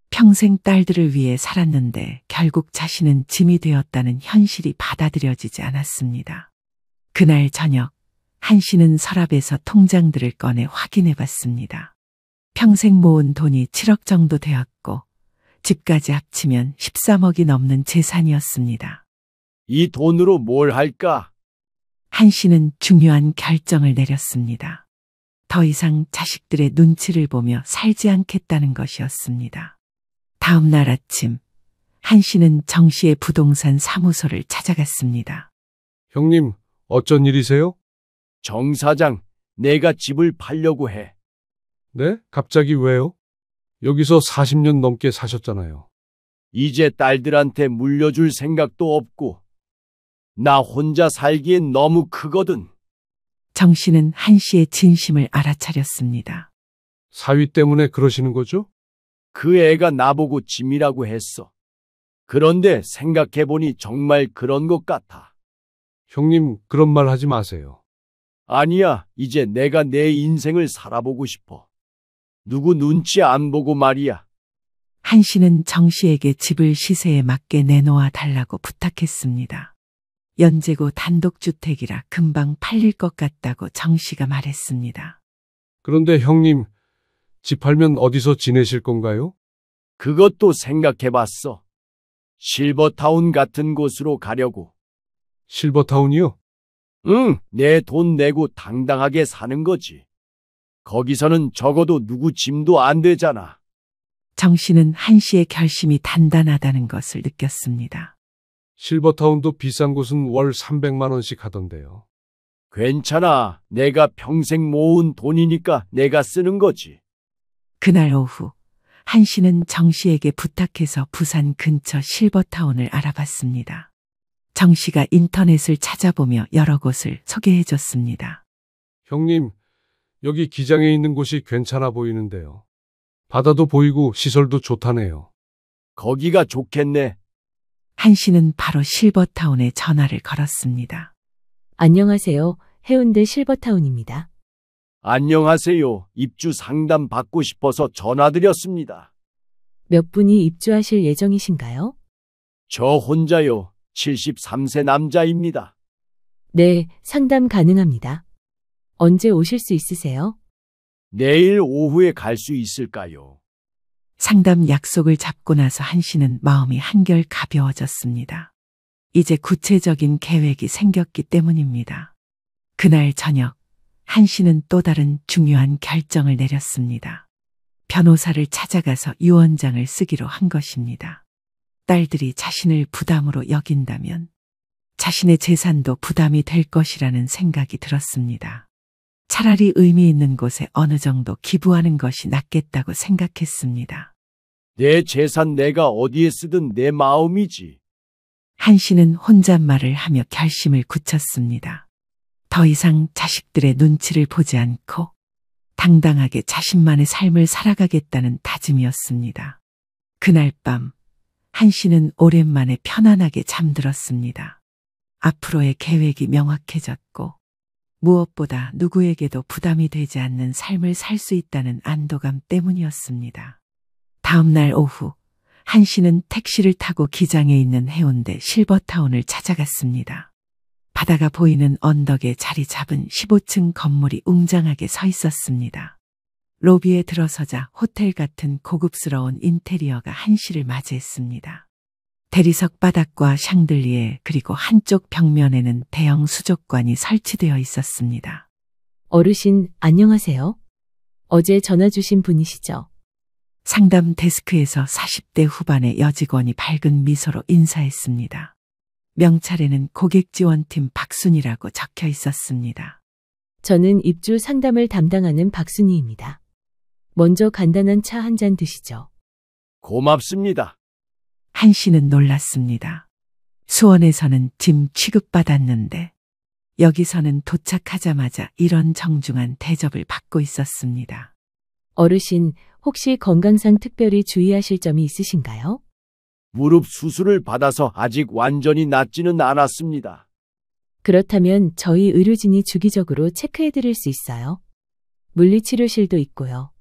평생 딸들을 위해 살았는데 결국 자신은 짐이 되었다는 현실이 받아들여지지 않았습니다. 그날 저녁 한 씨는 서랍에서 통장들을 꺼내 확인해 봤습니다. 평생 모은 돈이 7억 정도 되었고 집까지 합치면 13억이 넘는 재산이었습니다. 이 돈으로 뭘 할까? 한 씨는 중요한 결정을 내렸습니다. 더 이상 자식들의 눈치를 보며 살지 않겠다는 것이었습니다. 다음 날 아침, 한 씨는 정 씨의 부동산 사무소를 찾아갔습니다. 형님, 어쩐 일이세요? 정 사장, 내가 집을 팔려고 해. 네? 갑자기 왜요? 여기서 40년 넘게 사셨잖아요. 이제 딸들한테 물려줄 생각도 없고, 나 혼자 살기엔 너무 크거든. 정 씨는 한 씨의 진심을 알아차렸습니다. 사위 때문에 그러시는 거죠? 그 애가 나보고 짐이라고 했어. 그런데 생각해보니 정말 그런 것 같아. 형님, 그런 말 하지 마세요. 아니야, 이제 내가 내 인생을 살아보고 싶어. 누구 눈치 안 보고 말이야. 한 씨는 정 씨에게 집을 시세에 맞게 내놓아 달라고 부탁했습니다. 연제고 단독주택이라 금방 팔릴 것 같다고 정 씨가 말했습니다. 그런데 형님, 집 팔면 어디서 지내실 건가요? 그것도 생각해봤어. 실버타운 같은 곳으로 가려고. 실버타운이요? 응, 내 돈 내고 당당하게 사는 거지. 거기서는 적어도 누구 짐도 안 되잖아. 정 씨는 한 씨의 결심이 단단하다는 것을 느꼈습니다. 실버타운도 비싼 곳은 월 300만 원씩 하던데요. 괜찮아. 내가 평생 모은 돈이니까 내가 쓰는 거지. 그날 오후 한 씨는 정 씨에게 부탁해서 부산 근처 실버타운을 알아봤습니다. 정 씨가 인터넷을 찾아보며 여러 곳을 소개해 줬습니다. 형님, 여기 기장에 있는 곳이 괜찮아 보이는데요. 바다도 보이고 시설도 좋다네요. 거기가 좋겠네. 한 씨는 바로 실버타운에 전화를 걸었습니다. 안녕하세요. 해운대 실버타운입니다. 안녕하세요. 입주 상담 받고 싶어서 전화드렸습니다. 몇 분이 입주하실 예정이신가요? 저 혼자요. 73세 남자입니다. 네, 상담 가능합니다. 언제 오실 수 있으세요? 내일 오후에 갈 수 있을까요? 상담 약속을 잡고 나서 한 씨는 마음이 한결 가벼워졌습니다. 이제 구체적인 계획이 생겼기 때문입니다. 그날 저녁, 한 씨는 또 다른 중요한 결정을 내렸습니다. 변호사를 찾아가서 유언장을 쓰기로 한 것입니다. 딸들이 자신을 부담으로 여긴다면 자신의 재산도 부담이 될 것이라는 생각이 들었습니다. 차라리 의미 있는 곳에 어느 정도 기부하는 것이 낫겠다고 생각했습니다. 내 재산 내가 어디에 쓰든 내 마음이지. 한 씨는 혼잣말을 하며 결심을 굳혔습니다. 더 이상 자식들의 눈치를 보지 않고 당당하게 자신만의 삶을 살아가겠다는 다짐이었습니다. 그날 밤, 한 씨는 오랜만에 편안하게 잠들었습니다. 앞으로의 계획이 명확해졌고 무엇보다 누구에게도 부담이 되지 않는 삶을 살 수 있다는 안도감 때문이었습니다. 다음 날 오후, 한 씨는 택시를 타고 기장에 있는 해운대 실버타운을 찾아갔습니다. 바다가 보이는 언덕에 자리 잡은 15층 건물이 웅장하게 서 있었습니다. 로비에 들어서자 호텔 같은 고급스러운 인테리어가 한 씨를 맞이했습니다. 대리석 바닥과 샹들리에 그리고 한쪽 벽면에는 대형 수족관이 설치되어 있었습니다. 어르신, 안녕하세요. 어제 전화 주신 분이시죠? 상담 데스크에서 40대 후반의 여직원이 밝은 미소로 인사했습니다. 명찰에는 고객지원팀 박순이라고 적혀 있었습니다. 저는 입주 상담을 담당하는 박순희입니다. 먼저 간단한 차 한 잔 드시죠. 고맙습니다. 한 씨는 놀랐습니다. 수원에서는 짐 취급받았는데 여기서는 도착하자마자 이런 정중한 대접을 받고 있었습니다. 어르신, 혹시 건강상 특별히 주의하실 점이 있으신가요? 무릎 수술을 받아서 아직 완전히 낫지는 않았습니다. 그렇다면 저희 의료진이 주기적으로 체크해 드릴 수 있어요. 물리치료실도 있고요.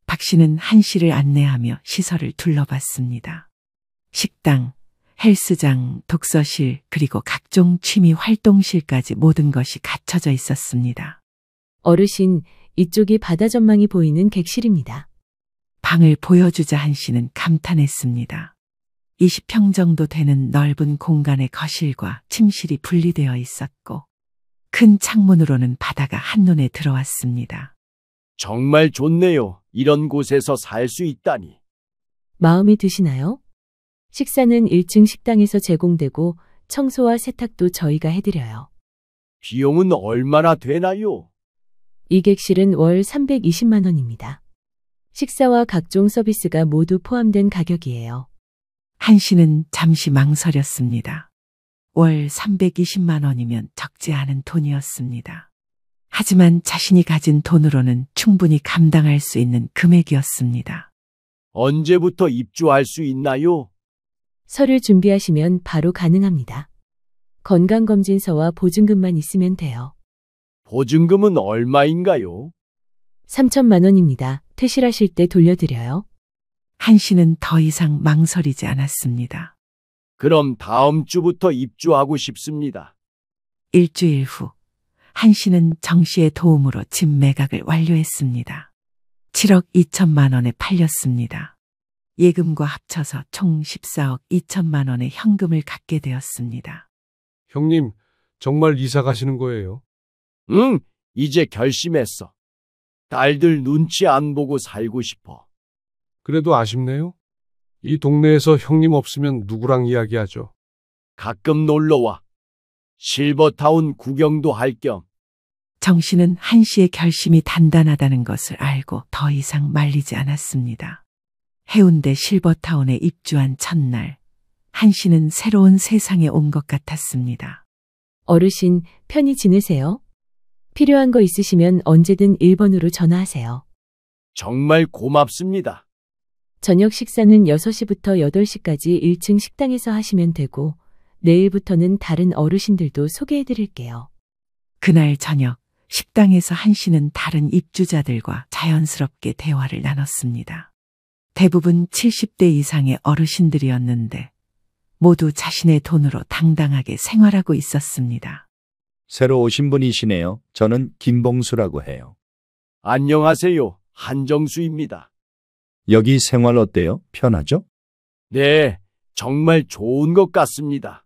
박 씨는 한 씨를 안내하며 시설을 둘러봤습니다. 식당, 헬스장, 독서실, 그리고 각종 취미 활동실까지 모든 것이 갖춰져 있었습니다. 어르신, 이쪽이 바다 전망이 보이는 객실입니다. 방을 보여주자 한 씨는 감탄했습니다. 20평 정도 되는 넓은 공간의 거실과 침실이 분리되어 있었고 큰 창문으로는 바다가 한눈에 들어왔습니다. 정말 좋네요. 이런 곳에서 살 수 있다니. 마음에 드시나요? 식사는 1층 식당에서 제공되고 청소와 세탁도 저희가 해드려요. 비용은 얼마나 되나요? 이 객실은 월 320만 원입니다. 식사와 각종 서비스가 모두 포함된 가격이에요. 한 씨는 잠시 망설였습니다. 월 320만 원이면 적지 않은 돈이었습니다. 하지만 자신이 가진 돈으로는 충분히 감당할 수 있는 금액이었습니다. 언제부터 입주할 수 있나요? 서류 준비하시면 바로 가능합니다. 건강검진서와 보증금만 있으면 돼요. 보증금은 얼마인가요? 3천만 원입니다. 퇴실하실 때 돌려드려요. 한 씨는 더 이상 망설이지 않았습니다. 그럼 다음 주부터 입주하고 싶습니다. 일주일 후, 한 씨는 정 씨의 도움으로 집 매각을 완료했습니다. 7억 2천만 원에 팔렸습니다. 예금과 합쳐서 총 14억 2천만 원의 현금을 갖게 되었습니다. 형님, 정말 이사 가시는 거예요? 응, 이제 결심했어. 딸들 눈치 안 보고 살고 싶어. 그래도 아쉽네요. 이 동네에서 형님 없으면 누구랑 이야기하죠? 가끔 놀러와. 실버타운 구경도 할 겸. 정 씨는 한 씨의 결심이 단단하다는 것을 알고 더 이상 말리지 않았습니다. 해운대 실버타운에 입주한 첫날, 한 씨는 새로운 세상에 온 것 같았습니다. 어르신, 편히 지내세요. 필요한 거 있으시면 언제든 1번으로 전화하세요. 정말 고맙습니다. 저녁 식사는 6시부터 8시까지 1층 식당에서 하시면 되고 내일부터는 다른 어르신들도 소개해 드릴게요. 그날 저녁, 식당에서 한 씨는 다른 입주자들과 자연스럽게 대화를 나눴습니다. 대부분 70대 이상의 어르신들이었는데 모두 자신의 돈으로 당당하게 생활하고 있었습니다. 새로 오신 분이시네요. 저는 김봉수라고 해요. 안녕하세요. 한정수입니다. 여기 생활 어때요? 편하죠? 네, 정말 좋은 것 같습니다.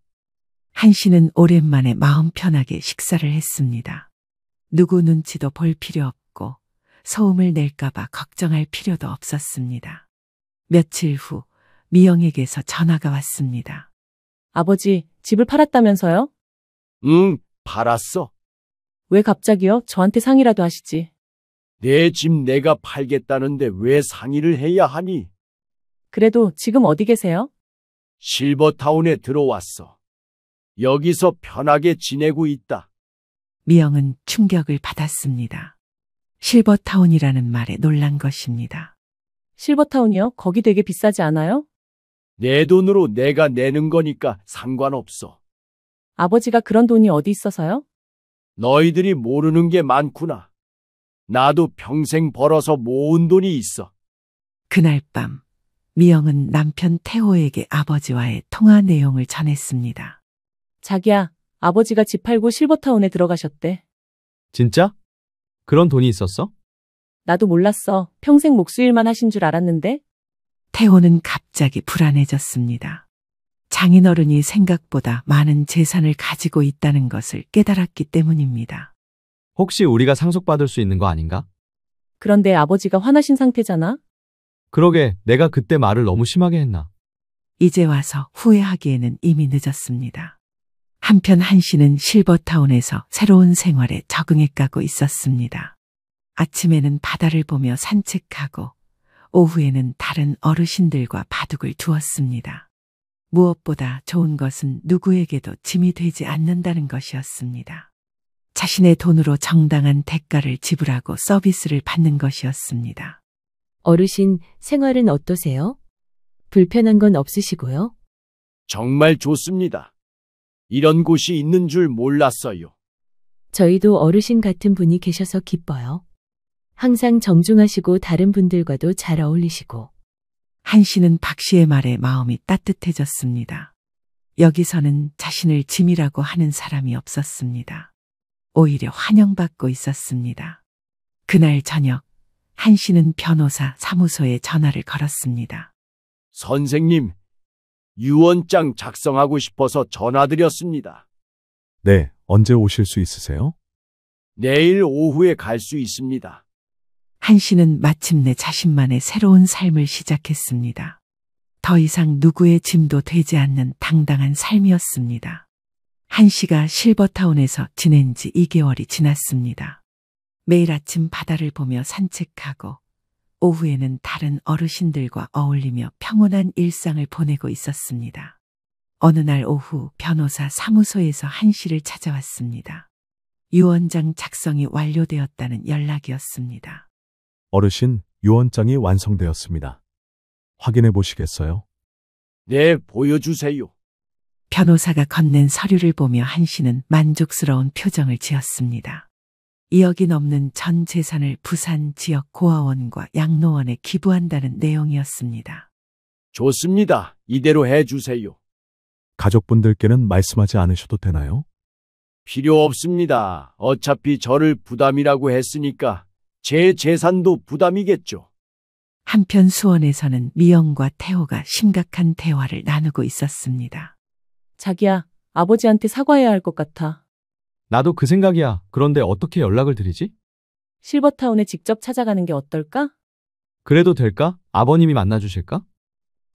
한 씨는 오랜만에 마음 편하게 식사를 했습니다. 누구 눈치도 볼 필요 없고 소음을 낼까봐 걱정할 필요도 없었습니다. 며칠 후 미영에게서 전화가 왔습니다. 아버지, 집을 팔았다면서요? 응, 팔았어. 왜 갑자기요? 저한테 상의라도 하시지. 내 집 내가 팔겠다는데 왜 상의를 해야 하니? 그래도 지금 어디 계세요? 실버타운에 들어왔어. 여기서 편하게 지내고 있다. 미영은 충격을 받았습니다. 실버타운이라는 말에 놀란 것입니다. 실버타운이요? 거기 되게 비싸지 않아요? 내 돈으로 내가 내는 거니까 상관없어. 아버지가 그런 돈이 어디 있어서요? 너희들이 모르는 게 많구나. 나도 평생 벌어서 모은 돈이 있어. 그날 밤 미영은 남편 태호에게 아버지와의 통화 내용을 전했습니다. 자기야, 아버지가 집 팔고 실버타운에 들어가셨대. 진짜? 그런 돈이 있었어? 나도 몰랐어. 평생 목수일만 하신 줄 알았는데. 태호는 갑자기 불안해졌습니다. 장인어른이 생각보다 많은 재산을 가지고 있다는 것을 깨달았기 때문입니다. 혹시 우리가 상속받을 수 있는 거 아닌가? 그런데 아버지가 화나신 상태잖아? 그러게 내가 그때 말을 너무 심하게 했나? 이제 와서 후회하기에는 이미 늦었습니다. 한편 한 씨는 실버타운에서 새로운 생활에 적응해 가고 있었습니다. 아침에는 바다를 보며 산책하고 오후에는 다른 어르신들과 바둑을 두었습니다. 무엇보다 좋은 것은 누구에게도 짐이 되지 않는다는 것이었습니다. 자신의 돈으로 정당한 대가를 지불하고 서비스를 받는 것이었습니다. 어르신, 생활은 어떠세요? 불편한 건 없으시고요? 정말 좋습니다. 이런 곳이 있는 줄 몰랐어요. 저희도 어르신 같은 분이 계셔서 기뻐요. 항상 정중하시고 다른 분들과도 잘 어울리시고. 한 씨는 박 씨의 말에 마음이 따뜻해졌습니다. 여기서는 자신을 짐이라고 하는 사람이 없었습니다. 오히려 환영받고 있었습니다. 그날 저녁 한 씨는 변호사 사무소에 전화를 걸었습니다. 선생님, 유언장 작성하고 싶어서 전화드렸습니다. 네, 언제 오실 수 있으세요? 내일 오후에 갈 수 있습니다. 한 씨는 마침내 자신만의 새로운 삶을 시작했습니다. 더 이상 누구의 짐도 되지 않는 당당한 삶이었습니다. 한 씨가 실버타운에서 지낸 지 2개월이 지났습니다. 매일 아침 바다를 보며 산책하고 오후에는 다른 어르신들과 어울리며 평온한 일상을 보내고 있었습니다. 어느 날 오후 변호사 사무소에서 한 씨를 찾아왔습니다. 유언장 작성이 완료되었다는 연락이었습니다. 어르신, 유언장이 완성되었습니다. 확인해 보시겠어요? 네, 보여주세요. 변호사가 건넨 서류를 보며 한 씨는 만족스러운 표정을 지었습니다. 2억이 넘는 전 재산을 부산 지역 고아원과 양로원에 기부한다는 내용이었습니다. 좋습니다. 이대로 해주세요. 가족분들께는 말씀하지 않으셔도 되나요? 필요 없습니다. 어차피 저를 부담이라고 했으니까 제 재산도 부담이겠죠. 한편 수원에서는 미영과 태호가 심각한 대화를 나누고 있었습니다. 자기야, 아버지한테 사과해야 할 것 같아. 나도 그 생각이야. 그런데 어떻게 연락을 드리지? 실버타운에 직접 찾아가는 게 어떨까? 그래도 될까? 아버님이 만나주실까?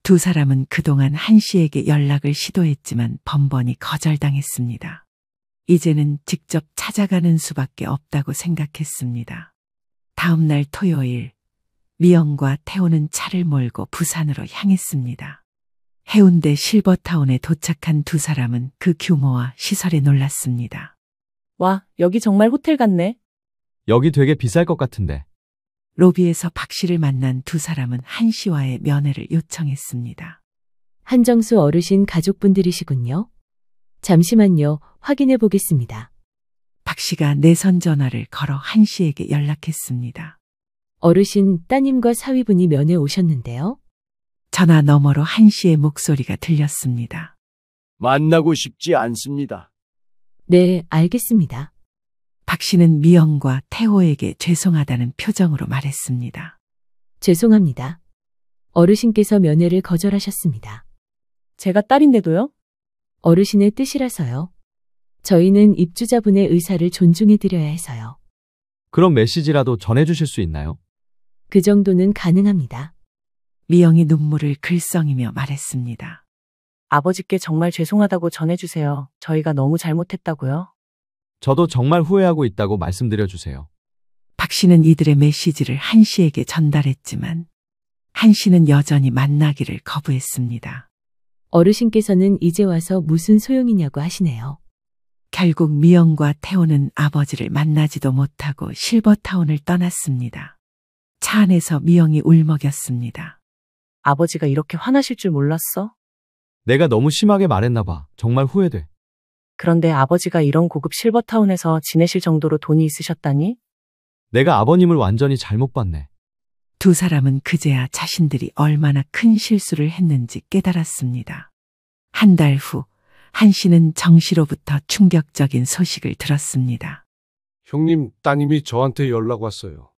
두 사람은 그동안 한 씨에게 연락을 시도했지만 번번이 거절당했습니다. 이제는 직접 찾아가는 수밖에 없다고 생각했습니다. 다음 날 토요일, 미영과 태호는 차를 몰고 부산으로 향했습니다. 해운대 실버타운에 도착한 두 사람은 그 규모와 시설에 놀랐습니다. 와, 여기 정말 호텔 같네. 여기 되게 비쌀 것 같은데. 로비에서 박 씨를 만난 두 사람은 한 씨와의 면회를 요청했습니다. 한정수 어르신 가족분들이시군요. 잠시만요. 확인해 보겠습니다. 박 씨가 내선 전화를 걸어 한 씨에게 연락했습니다. 어르신, 따님과 사위분이 면회 오셨는데요. 전화 너머로 한 씨의 목소리가 들렸습니다. 만나고 싶지 않습니다. 네, 알겠습니다. 박 씨는 미영과 태호에게 죄송하다는 표정으로 말했습니다. 죄송합니다. 어르신께서 면회를 거절하셨습니다. 제가 딸인데도요? 어르신의 뜻이라서요. 저희는 입주자분의 의사를 존중해드려야 해서요. 그런 메시지라도 전해주실 수 있나요? 그 정도는 가능합니다. 미영이 눈물을 글썽이며 말했습니다. 아버지께 정말 죄송하다고 전해주세요. 저희가 너무 잘못했다고요. 저도 정말 후회하고 있다고 말씀드려 주세요. 박 씨는 이들의 메시지를 한 씨에게 전달했지만 한 씨는 여전히 만나기를 거부했습니다. 어르신께서는 이제 와서 무슨 소용이냐고 하시네요. 결국 미영과 태호는 아버지를 만나지도 못하고 실버타운을 떠났습니다. 차 안에서 미영이 울먹였습니다. 아버지가 이렇게 화나실 줄 몰랐어? 내가 너무 심하게 말했나 봐. 정말 후회돼. 그런데 아버지가 이런 고급 실버타운에서 지내실 정도로 돈이 있으셨다니? 내가 아버님을 완전히 잘못 봤네. 두 사람은 그제야 자신들이 얼마나 큰 실수를 했는지 깨달았습니다. 한 달 후, 한 씨는 정 씨로부터 충격적인 소식을 들었습니다. 형님, 따님이 저한테 연락 왔어요.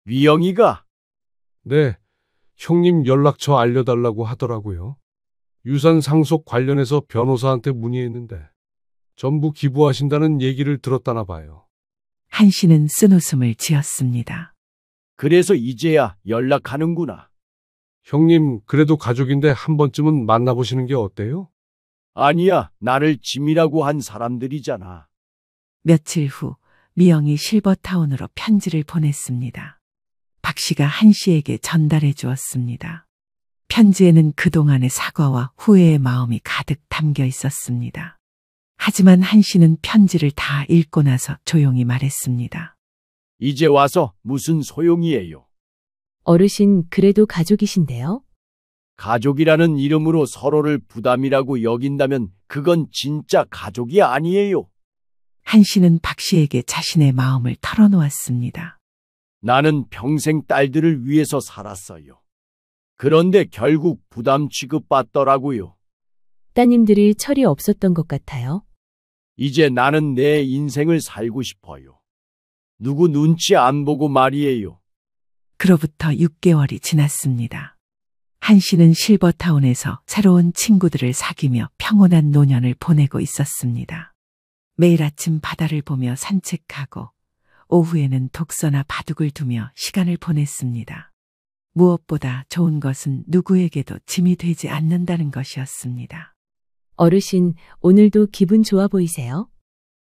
미영이가 네, 형님 연락처 알려달라고 하더라고요. 유산 상속 관련해서 변호사한테 문의했는데 전부 기부하신다는 얘기를 들었다나 봐요. 한 씨는 쓴웃음을 지었습니다. 그래서 이제야 연락하는구나. 형님, 그래도 가족인데 한 번쯤은 만나보시는 게 어때요? 아니야, 나를 짐이라고 한 사람들이잖아. 며칠 후 미영이 실버타운으로 편지를 보냈습니다. 박 씨가 한 씨에게 전달해 주었습니다. 편지에는 그동안의 사과와 후회의 마음이 가득 담겨 있었습니다. 하지만 한 씨는 편지를 다 읽고 나서 조용히 말했습니다. 이제 와서 무슨 소용이에요. 어르신, 그래도 가족이신데요? 가족이라는 이름으로 서로를 부담이라고 여긴다면 그건 진짜 가족이 아니에요. 한 씨는 박 씨에게 자신의 마음을 털어놓았습니다. 나는 평생 딸들을 위해서 살았어요. 그런데 결국 부담 취급받더라고요. 따님들이 철이 없었던 것 같아요. 이제 나는 내 인생을 살고 싶어요. 누구 눈치 안 보고 말이에요. 그로부터 6개월이 지났습니다. 한 씨는 실버타운에서 새로운 친구들을 사귀며 평온한 노년을 보내고 있었습니다. 매일 아침 바다를 보며 산책하고 오후에는 독서나 바둑을 두며 시간을 보냈습니다. 무엇보다 좋은 것은 누구에게도 짐이 되지 않는다는 것이었습니다. 어르신, 오늘도 기분 좋아 보이세요?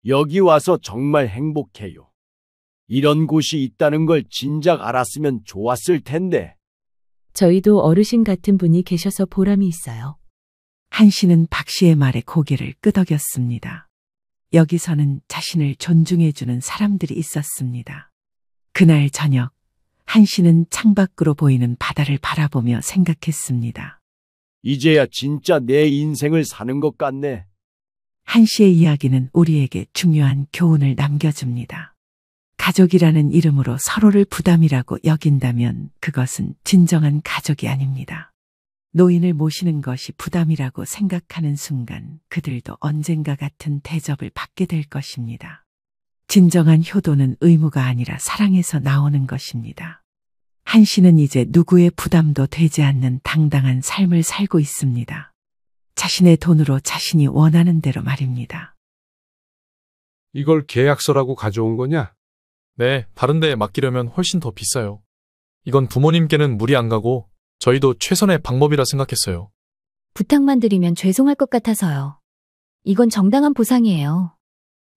여기 와서 정말 행복해요. 이런 곳이 있다는 걸 진작 알았으면 좋았을 텐데. 저희도 어르신 같은 분이 계셔서 보람이 있어요. 한 씨는 박 씨의 말에 고개를 끄덕였습니다. 여기서는 자신을 존중해주는 사람들이 있었습니다. 그날 저녁, 한 씨는 창밖으로 보이는 바다를 바라보며 생각했습니다. 이제야 진짜 내 인생을 사는 것 같네. 한 씨의 이야기는 우리에게 중요한 교훈을 남겨줍니다. 가족이라는 이름으로 서로를 부담이라고 여긴다면 그것은 진정한 가족이 아닙니다. 노인을 모시는 것이 부담이라고 생각하는 순간 그들도 언젠가 같은 대접을 받게 될 것입니다. 진정한 효도는 의무가 아니라 사랑에서 나오는 것입니다. 한 씨는 이제 누구의 부담도 되지 않는 당당한 삶을 살고 있습니다. 자신의 돈으로 자신이 원하는 대로 말입니다. 이걸 계약서라고 가져온 거냐? 네, 다른 데에 맡기려면 훨씬 더 비싸요. 이건 부모님께는 무리 안 가고 저희도 최선의 방법이라 생각했어요. 부탁만 드리면 죄송할 것 같아서요. 이건 정당한 보상이에요.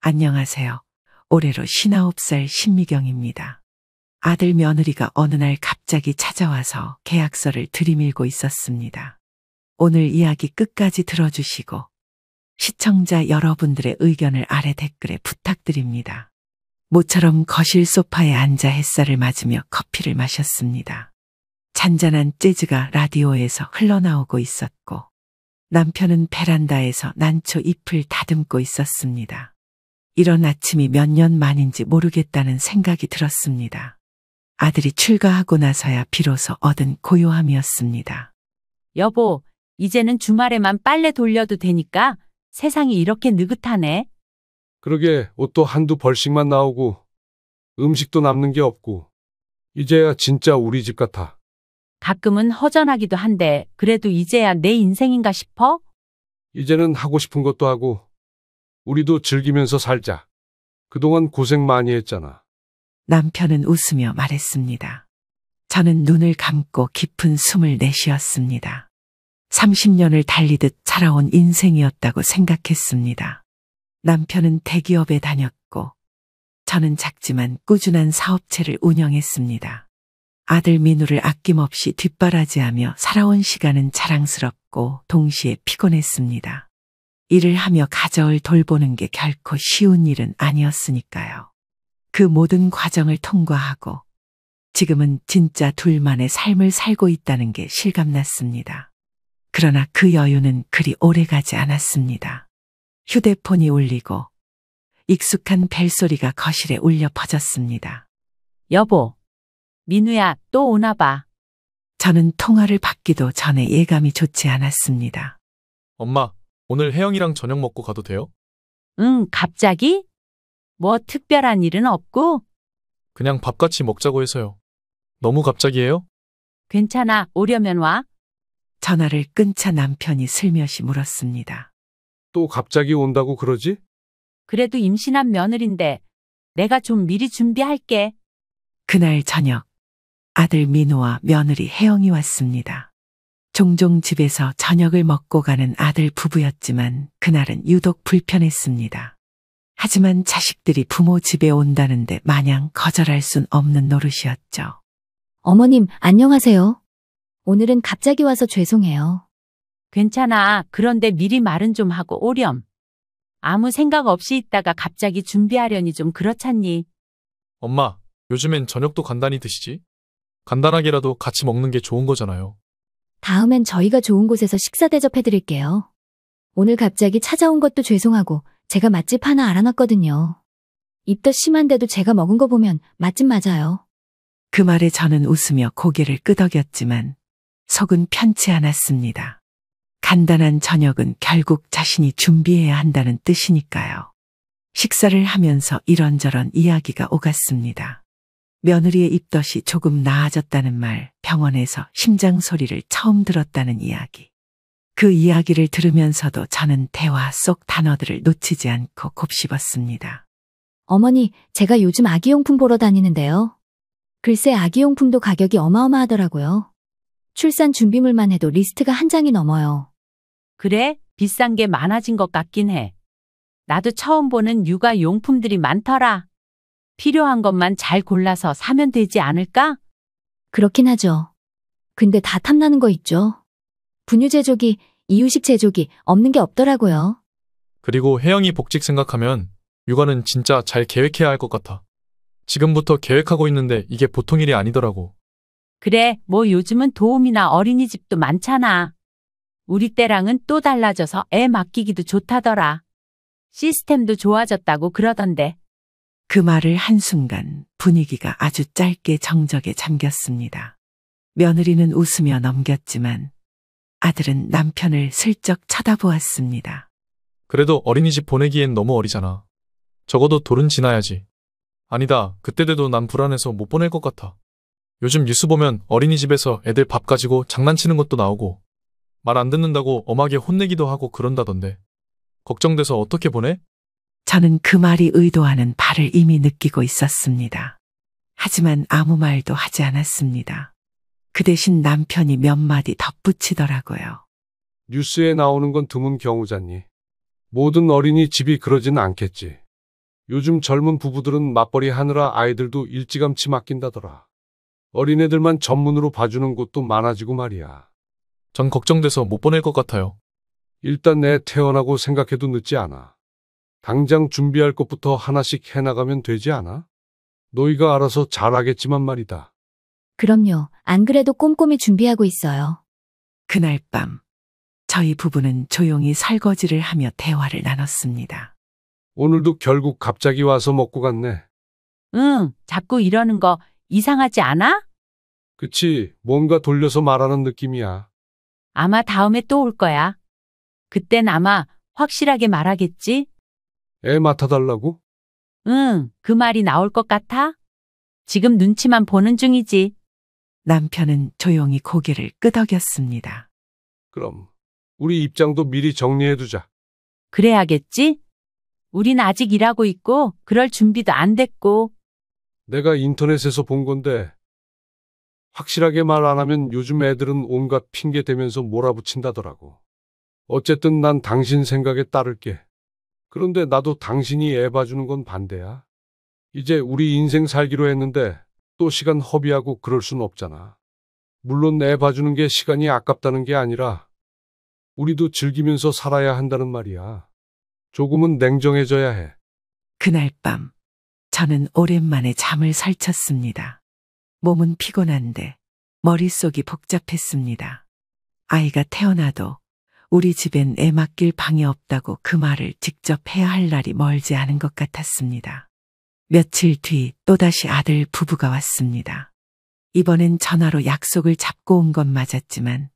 안녕하세요. 올해로 59살 신미경입니다. 아들 며느리가 어느 날 갑자기 찾아와서 계약서를 들이밀고 있었습니다. 오늘 이야기 끝까지 들어주시고 시청자 여러분들의 의견을 아래 댓글에 부탁드립니다. 모처럼 거실 소파에 앉아 햇살을 맞으며 커피를 마셨습니다. 잔잔한 재즈가 라디오에서 흘러나오고 있었고 남편은 베란다에서 난초 잎을 다듬고 있었습니다. 이런 아침이 몇 년 만인지 모르겠다는 생각이 들었습니다. 아들이 출가하고 나서야 비로소 얻은 고요함이었습니다. 여보, 이제는 주말에만 빨래 돌려도 되니까 세상이 이렇게 느긋하네. 그러게 옷도 한두 벌씩만 나오고 음식도 남는 게 없고 이제야 진짜 우리 집 같아. 가끔은 허전하기도 한데 그래도 이제야 내 인생인가 싶어? 이제는 하고 싶은 것도 하고 우리도 즐기면서 살자. 그동안 고생 많이 했잖아. 남편은 웃으며 말했습니다. 저는 눈을 감고 깊은 숨을 내쉬었습니다. 30년을 달리듯 살아온 인생이었다고 생각했습니다. 남편은 대기업에 다녔고 저는 작지만 꾸준한 사업체를 운영했습니다. 아들 민우를 아낌없이 뒷바라지하며 살아온 시간은 자랑스럽고 동시에 피곤했습니다. 일을 하며 가정을 돌보는 게 결코 쉬운 일은 아니었으니까요. 그 모든 과정을 통과하고 지금은 진짜 둘만의 삶을 살고 있다는 게 실감났습니다. 그러나 그 여유는 그리 오래가지 않았습니다. 휴대폰이 울리고 익숙한 벨소리가 거실에 울려 퍼졌습니다. 여보, 민우야, 또 오나 봐. 저는 통화를 받기도 전에 예감이 좋지 않았습니다. 엄마, 오늘 혜영이랑 저녁 먹고 가도 돼요? 응, 갑자기? 뭐 특별한 일은 없고? 그냥 밥 같이 먹자고 해서요. 너무 갑자기예요? 괜찮아, 오려면 와. 전화를 끊자 남편이 슬며시 물었습니다. 또 갑자기 온다고 그러지? 그래도 임신한 며느린데 내가 좀 미리 준비할게. 그날 저녁 아들 민우와 며느리 혜영이 왔습니다. 종종 집에서 저녁을 먹고 가는 아들 부부였지만 그날은 유독 불편했습니다. 하지만 자식들이 부모 집에 온다는데 마냥 거절할 순 없는 노릇이었죠. 어머님, 안녕하세요. 오늘은 갑자기 와서 죄송해요. 괜찮아. 그런데 미리 말은 좀 하고 오렴. 아무 생각 없이 있다가 갑자기 준비하려니 좀 그렇잖니. 엄마, 요즘엔 저녁도 간단히 드시지? 간단하게라도 같이 먹는 게 좋은 거잖아요. 다음엔 저희가 좋은 곳에서 식사 대접해드릴게요. 오늘 갑자기 찾아온 것도 죄송하고 제가 맛집 하나 알아놨거든요. 입덧 심한데도 제가 먹은 거 보면 맛집 맞아요. 그 말에 저는 웃으며 고개를 끄덕였지만 속은 편치 않았습니다. 간단한 저녁은 결국 자신이 준비해야 한다는 뜻이니까요. 식사를 하면서 이런저런 이야기가 오갔습니다. 며느리의 입덧이 조금 나아졌다는 말, 병원에서 심장 소리를 처음 들었다는 이야기. 그 이야기를 들으면서도 저는 대화 속 단어들을 놓치지 않고 곱씹었습니다. 어머니, 제가 요즘 아기용품 보러 다니는데요. 글쎄 아기용품도 가격이 어마어마하더라고요. 출산 준비물만 해도 리스트가 한 장이 넘어요. 그래? 비싼 게 많아진 것 같긴 해. 나도 처음 보는 육아 용품들이 많더라. 필요한 것만 잘 골라서 사면 되지 않을까? 그렇긴 하죠. 근데 다 탐나는 거 있죠. 분유 제조기, 이유식 제조기 없는 게 없더라고요. 그리고 혜영이 복직 생각하면 육아는 진짜 잘 계획해야 할 것 같아. 지금부터 계획하고 있는데 이게 보통 일이 아니더라고. 그래, 뭐 요즘은 도움이나 어린이집도 많잖아. 우리 때랑은 또 달라져서 애 맡기기도 좋다더라. 시스템도 좋아졌다고 그러던데. 그 말을 한순간 분위기가 아주 짧게 정적에 잠겼습니다. 며느리는 웃으며 넘겼지만 아들은 남편을 슬쩍 쳐다보았습니다. 그래도 어린이집 보내기엔 너무 어리잖아. 적어도 돌은 지나야지. 아니다, 그때 돼도 난 불안해서 못 보낼 것 같아. 요즘 뉴스 보면 어린이집에서 애들 밥 가지고 장난치는 것도 나오고 말 안 듣는다고 엄하게 혼내기도 하고 그런다던데. 걱정돼서 어떻게 보내? 저는 그 말이 의도하는 바를 이미 느끼고 있었습니다. 하지만 아무 말도 하지 않았습니다. 그 대신 남편이 몇 마디 덧붙이더라고요. 뉴스에 나오는 건 드문 경우잖니. 모든 어린이집이 그러진 않겠지. 요즘 젊은 부부들은 맞벌이 하느라 아이들도 일찌감치 맡긴다더라. 어린애들만 전문으로 봐주는 곳도 많아지고 말이야. 전 걱정돼서 못 보낼 것 같아요. 일단 내 태어나고 생각해도 늦지 않아. 당장 준비할 것부터 하나씩 해나가면 되지 않아? 너희가 알아서 잘하겠지만 말이다. 그럼요. 안 그래도 꼼꼼히 준비하고 있어요. 그날 밤 저희 부부는 조용히 설거지를 하며 대화를 나눴습니다. 오늘도 결국 갑자기 와서 먹고 갔네. 응, 자꾸 이러는 거 이상하지 않아? 그치, 뭔가 돌려서 말하는 느낌이야. 아마 다음에 또 올 거야. 그땐 아마 확실하게 말하겠지? 애 맡아달라고? 응, 그 말이 나올 것 같아? 지금 눈치만 보는 중이지. 남편은 조용히 고개를 끄덕였습니다. 그럼 우리 입장도 미리 정리해두자. 그래야겠지? 우린 아직 일하고 있고, 그럴 준비도 안 됐고. 내가 인터넷에서 본 건데 확실하게 말 안 하면 요즘 애들은 온갖 핑계 대면서 몰아붙인다더라고. 어쨌든 난 당신 생각에 따를게. 그런데 나도 당신이 애 봐주는 건 반대야. 이제 우리 인생 살기로 했는데 또 시간 허비하고 그럴 순 없잖아. 물론 애 봐주는 게 시간이 아깝다는 게 아니라 우리도 즐기면서 살아야 한다는 말이야. 조금은 냉정해져야 해. 그날 밤 저는 오랜만에 잠을 설쳤습니다. 몸은 피곤한데 머릿속이 복잡했습니다. 아이가 태어나도 우리 집엔 애 맡길 방이 없다고 그 말을 직접 해야 할 날이 멀지 않은 것 같았습니다. 며칠 뒤 또다시 아들 부부가 왔습니다. 이번엔 전화로 약속을 잡고 온 건 맞았지만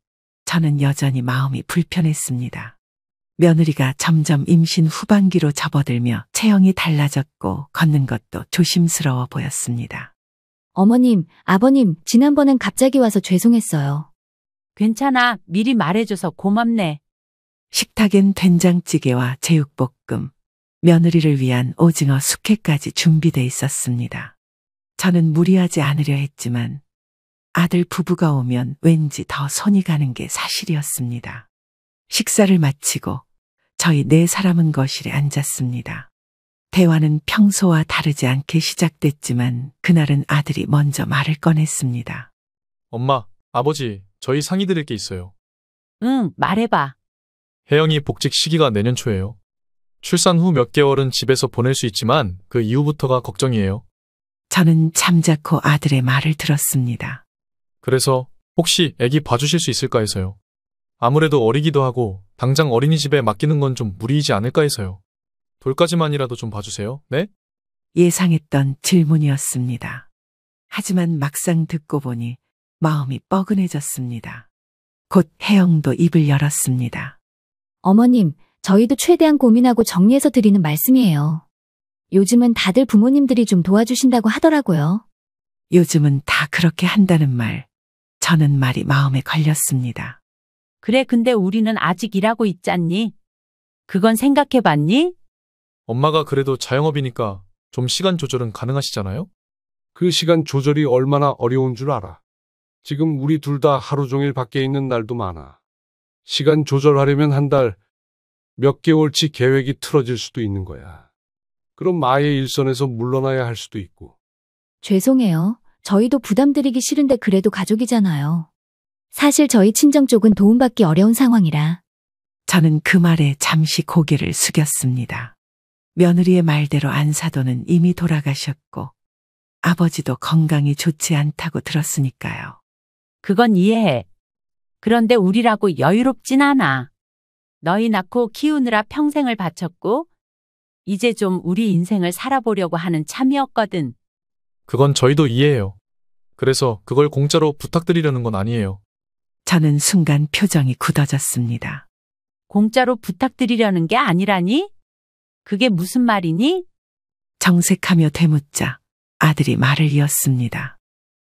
저는 여전히 마음이 불편했습니다. 며느리가 점점 임신 후반기로 접어들며 체형이 달라졌고 걷는 것도 조심스러워 보였습니다. 어머님, 아버님, 지난번엔 갑자기 와서 죄송했어요. 괜찮아. 미리 말해줘서 고맙네. 식탁엔 된장찌개와 제육볶음, 며느리를 위한 오징어 숙회까지 준비돼 있었습니다. 저는 무리하지 않으려 했지만 아들 부부가 오면 왠지 더 손이 가는 게 사실이었습니다. 식사를 마치고 저희 네 사람은 거실에 앉았습니다. 대화는 평소와 다르지 않게 시작됐지만 그날은 아들이 먼저 말을 꺼냈습니다. 엄마, 아버지, 저희 상의 드릴 게 있어요. 응, 말해봐. 혜영이 복직 시기가 내년 초예요. 출산 후 몇 개월은 집에서 보낼 수 있지만 그 이후부터가 걱정이에요. 저는 잠자코 아들의 말을 들었습니다. 그래서 혹시 아기 봐주실 수 있을까 해서요. 아무래도 어리기도 하고 당장 어린이집에 맡기는 건 좀 무리이지 않을까 해서요. 돌까지만이라도 좀 봐주세요. 네? 예상했던 질문이었습니다. 하지만 막상 듣고 보니 마음이 뻐근해졌습니다. 곧 혜영도 입을 열었습니다. 어머님, 저희도 최대한 고민하고 정리해서 드리는 말씀이에요. 요즘은 다들 부모님들이 좀 도와주신다고 하더라고요. 요즘은 다 그렇게 한다는 말, 저는 말이 마음에 걸렸습니다. 그래, 근데 우리는 아직 일하고 있잖니? 그건 생각해봤니? 엄마가 그래도 자영업이니까 좀 시간 조절은 가능하시잖아요? 그 시간 조절이 얼마나 어려운 줄 알아. 지금 우리 둘 다 하루 종일 밖에 있는 날도 많아. 시간 조절하려면 한 달, 몇 개월치 계획이 틀어질 수도 있는 거야. 그럼 아예 일선에서 물러나야 할 수도 있고. 죄송해요. 저희도 부담드리기 싫은데 그래도 가족이잖아요. 사실 저희 친정 쪽은 도움받기 어려운 상황이라. 저는 그 말에 잠시 고개를 숙였습니다. 며느리의 말대로 안사도는 이미 돌아가셨고 아버지도 건강이 좋지 않다고 들었으니까요. 그건 이해해. 그런데 우리라고 여유롭진 않아. 너희 낳고 키우느라 평생을 바쳤고 이제 좀 우리 인생을 살아보려고 하는 참이었거든. 그건 저희도 이해해요. 그래서 그걸 공짜로 부탁드리려는 건 아니에요. 저는 순간 표정이 굳어졌습니다. 공짜로 부탁드리려는 게 아니라니? 그게 무슨 말이니? 정색하며 되묻자 아들이 말을 이었습니다.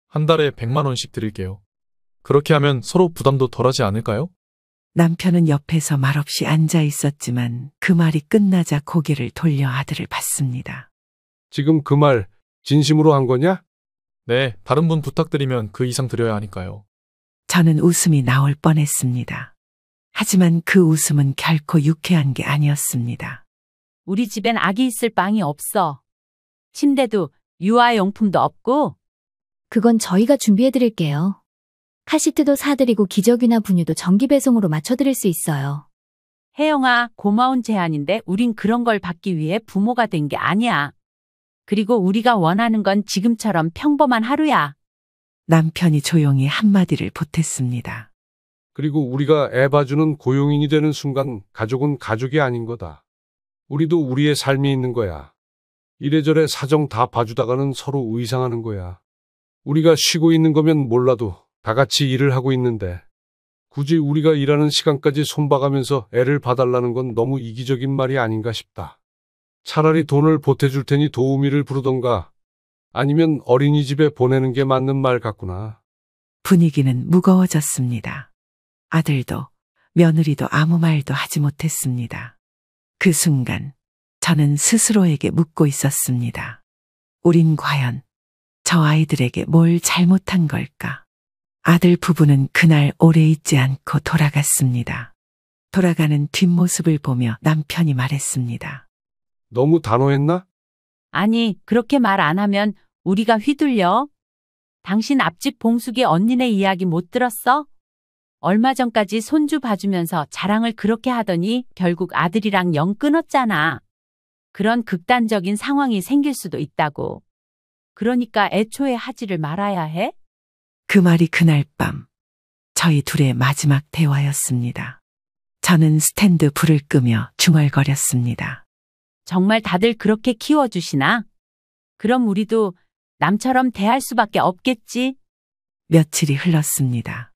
한 달에 100만 원씩 드릴게요. 그렇게 하면 서로 부담도 덜하지 않을까요? 남편은 옆에서 말없이 앉아 있었지만 그 말이 끝나자 고개를 돌려 아들을 봤습니다. 지금 그 말 진심으로 한 거냐? 네, 다른 분 부탁드리면 그 이상 드려야 하니까요. 저는 웃음이 나올 뻔했습니다. 하지만 그 웃음은 결코 유쾌한 게 아니었습니다. 우리 집엔 아기 있을 방이 없어. 침대도 유아용품도 없고. 그건 저희가 준비해드릴게요. 카시트도 사드리고 기저귀나 분유도 정기 배송으로 맞춰드릴 수 있어요. 혜영아, 고마운 제안인데 우린 그런 걸 받기 위해 부모가 된 게 아니야. 그리고 우리가 원하는 건 지금처럼 평범한 하루야. 남편이 조용히 한마디를 보탰습니다. 그리고 우리가 애 봐주는 고용인이 되는 순간 가족은 가족이 아닌 거다. 우리도 우리의 삶이 있는 거야. 이래저래 사정 다 봐주다가는 서로 의상하는 거야. 우리가 쉬고 있는 거면 몰라도 다 같이 일을 하고 있는데 굳이 우리가 일하는 시간까지 손봐가면서 애를 봐달라는 건 너무 이기적인 말이 아닌가 싶다. 차라리 돈을 보태줄 테니 도우미를 부르던가 아니면 어린이집에 보내는 게 맞는 말 같구나. 분위기는 무거워졌습니다. 아들도 며느리도 아무 말도 하지 못했습니다. 그 순간 저는 스스로에게 묻고 있었습니다. 우린 과연 저 아이들에게 뭘 잘못한 걸까? 아들 부부는 그날 오래 있지 않고 돌아갔습니다. 돌아가는 뒷모습을 보며 남편이 말했습니다. 너무 단호했나? 아니, 그렇게 말 안 하면 우리가 휘둘려? 당신 앞집 봉숙이 언니네 이야기 못 들었어? 얼마 전까지 손주 봐주면서 자랑을 그렇게 하더니 결국 아들이랑 영 끊었잖아. 그런 극단적인 상황이 생길 수도 있다고. 그러니까 애초에 하지를 말아야 해? 그 말이 그날 밤 저희 둘의 마지막 대화였습니다. 저는 스탠드 불을 끄며 중얼거렸습니다. 정말 다들 그렇게 키워주시나? 그럼 우리도 남처럼 대할 수밖에 없겠지? 며칠이 흘렀습니다.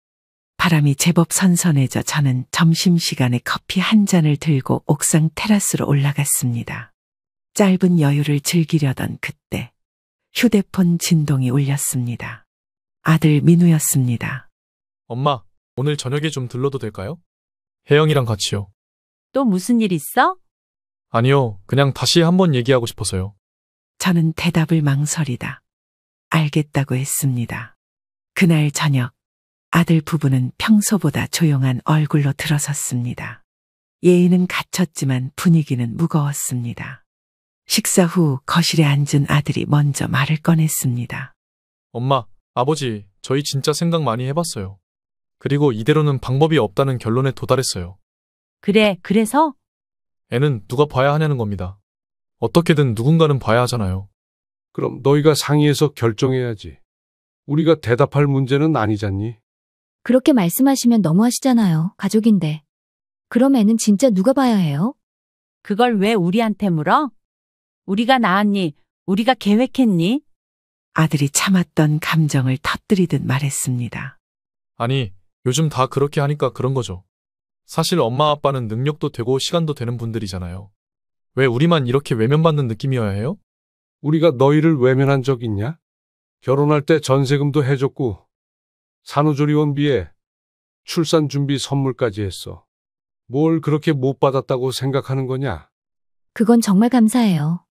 바람이 제법 선선해져 저는 점심시간에 커피 한 잔을 들고 옥상 테라스로 올라갔습니다. 짧은 여유를 즐기려던 그때 휴대폰 진동이 울렸습니다. 아들 민우였습니다. 엄마, 오늘 저녁에 좀 들러도 될까요? 혜영이랑 같이요. 또 무슨 일 있어? 아니요, 그냥 다시 한번 얘기하고 싶어서요. 저는 대답을 망설이다 알겠다고 했습니다. 그날 저녁 아들 부부는 평소보다 조용한 얼굴로 들어섰습니다. 예의는 갖췄지만 분위기는 무거웠습니다. 식사 후 거실에 앉은 아들이 먼저 말을 꺼냈습니다. 엄마, 아버지, 저희 진짜 생각 많이 해봤어요. 그리고 이대로는 방법이 없다는 결론에 도달했어요. 그래, 그래서? 애는 누가 봐야 하냐는 겁니다. 어떻게든 누군가는 봐야 하잖아요. 그럼 너희가 상의해서 결정해야지. 우리가 대답할 문제는 아니잖니? 그렇게 말씀하시면 너무하시잖아요. 가족인데. 그럼 애는 진짜 누가 봐야 해요? 그걸 왜 우리한테 물어? 우리가 낳았니? 우리가 계획했니? 아들이 참았던 감정을 터뜨리듯 말했습니다. 아니, 요즘 다 그렇게 하니까 그런 거죠. 사실 엄마 아빠는 능력도 되고 시간도 되는 분들이잖아요. 왜 우리만 이렇게 외면받는 느낌이어야 해요? 우리가 너희를 외면한 적 있냐? 결혼할 때 전세금도 해줬고 산후조리원비에 출산 준비 선물까지 했어. 뭘 그렇게 못 받았다고 생각하는 거냐? 그건 정말 감사해요.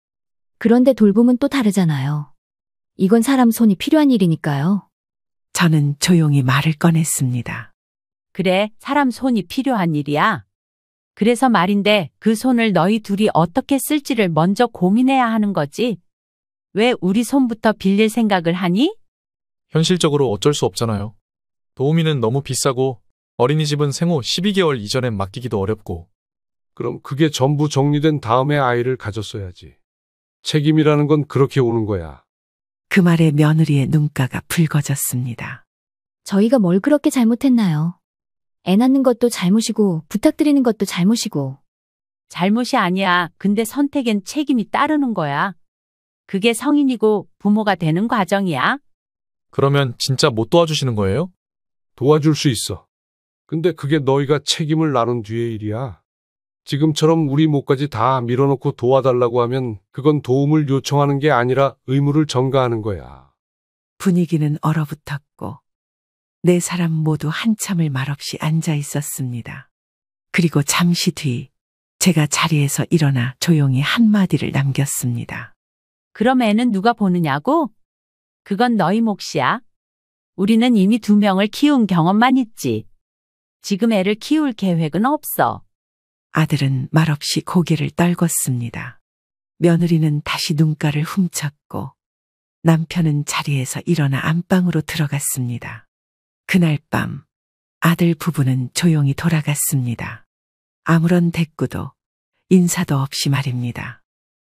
그런데 돌봄은 또 다르잖아요. 이건 사람 손이 필요한 일이니까요. 저는 조용히 말을 꺼냈습니다. 그래, 사람 손이 필요한 일이야. 그래서 말인데 그 손을 너희 둘이 어떻게 쓸지를 먼저 고민해야 하는 거지. 왜 우리 손부터 빌릴 생각을 하니? 현실적으로 어쩔 수 없잖아요. 도우미는 너무 비싸고 어린이집은 생후 12개월 이전엔 맡기기도 어렵고. 그럼 그게 전부 정리된 다음에 아이를 가졌어야지. 책임이라는 건 그렇게 오는 거야. 그 말에 며느리의 눈가가 붉어졌습니다. 저희가 뭘 그렇게 잘못했나요? 애 낳는 것도 잘못이고 부탁드리는 것도 잘못이고. 잘못이 아니야. 근데 선택엔 책임이 따르는 거야. 그게 성인이고 부모가 되는 과정이야. 그러면 진짜 못 도와주시는 거예요? 도와줄 수 있어. 근데 그게 너희가 책임을 나눈 뒤의 일이야. 지금처럼 우리 몫까지 다 밀어놓고 도와달라고 하면 그건 도움을 요청하는 게 아니라 의무를 전가하는 거야. 분위기는 얼어붙었고 네 사람 모두 한참을 말없이 앉아 있었습니다. 그리고 잠시 뒤 제가 자리에서 일어나 조용히 한마디를 남겼습니다. 그럼 애는 누가 보느냐고? 그건 너희 몫이야. 우리는 이미 2명을 키운 경험만 있지. 지금 애를 키울 계획은 없어. 아들은 말없이 고개를 떨궜습니다. 며느리는 다시 눈가를 훔쳤고 남편은 자리에서 일어나 안방으로 들어갔습니다. 그날 밤 아들 부부는 조용히 돌아갔습니다. 아무런 대꾸도 인사도 없이 말입니다.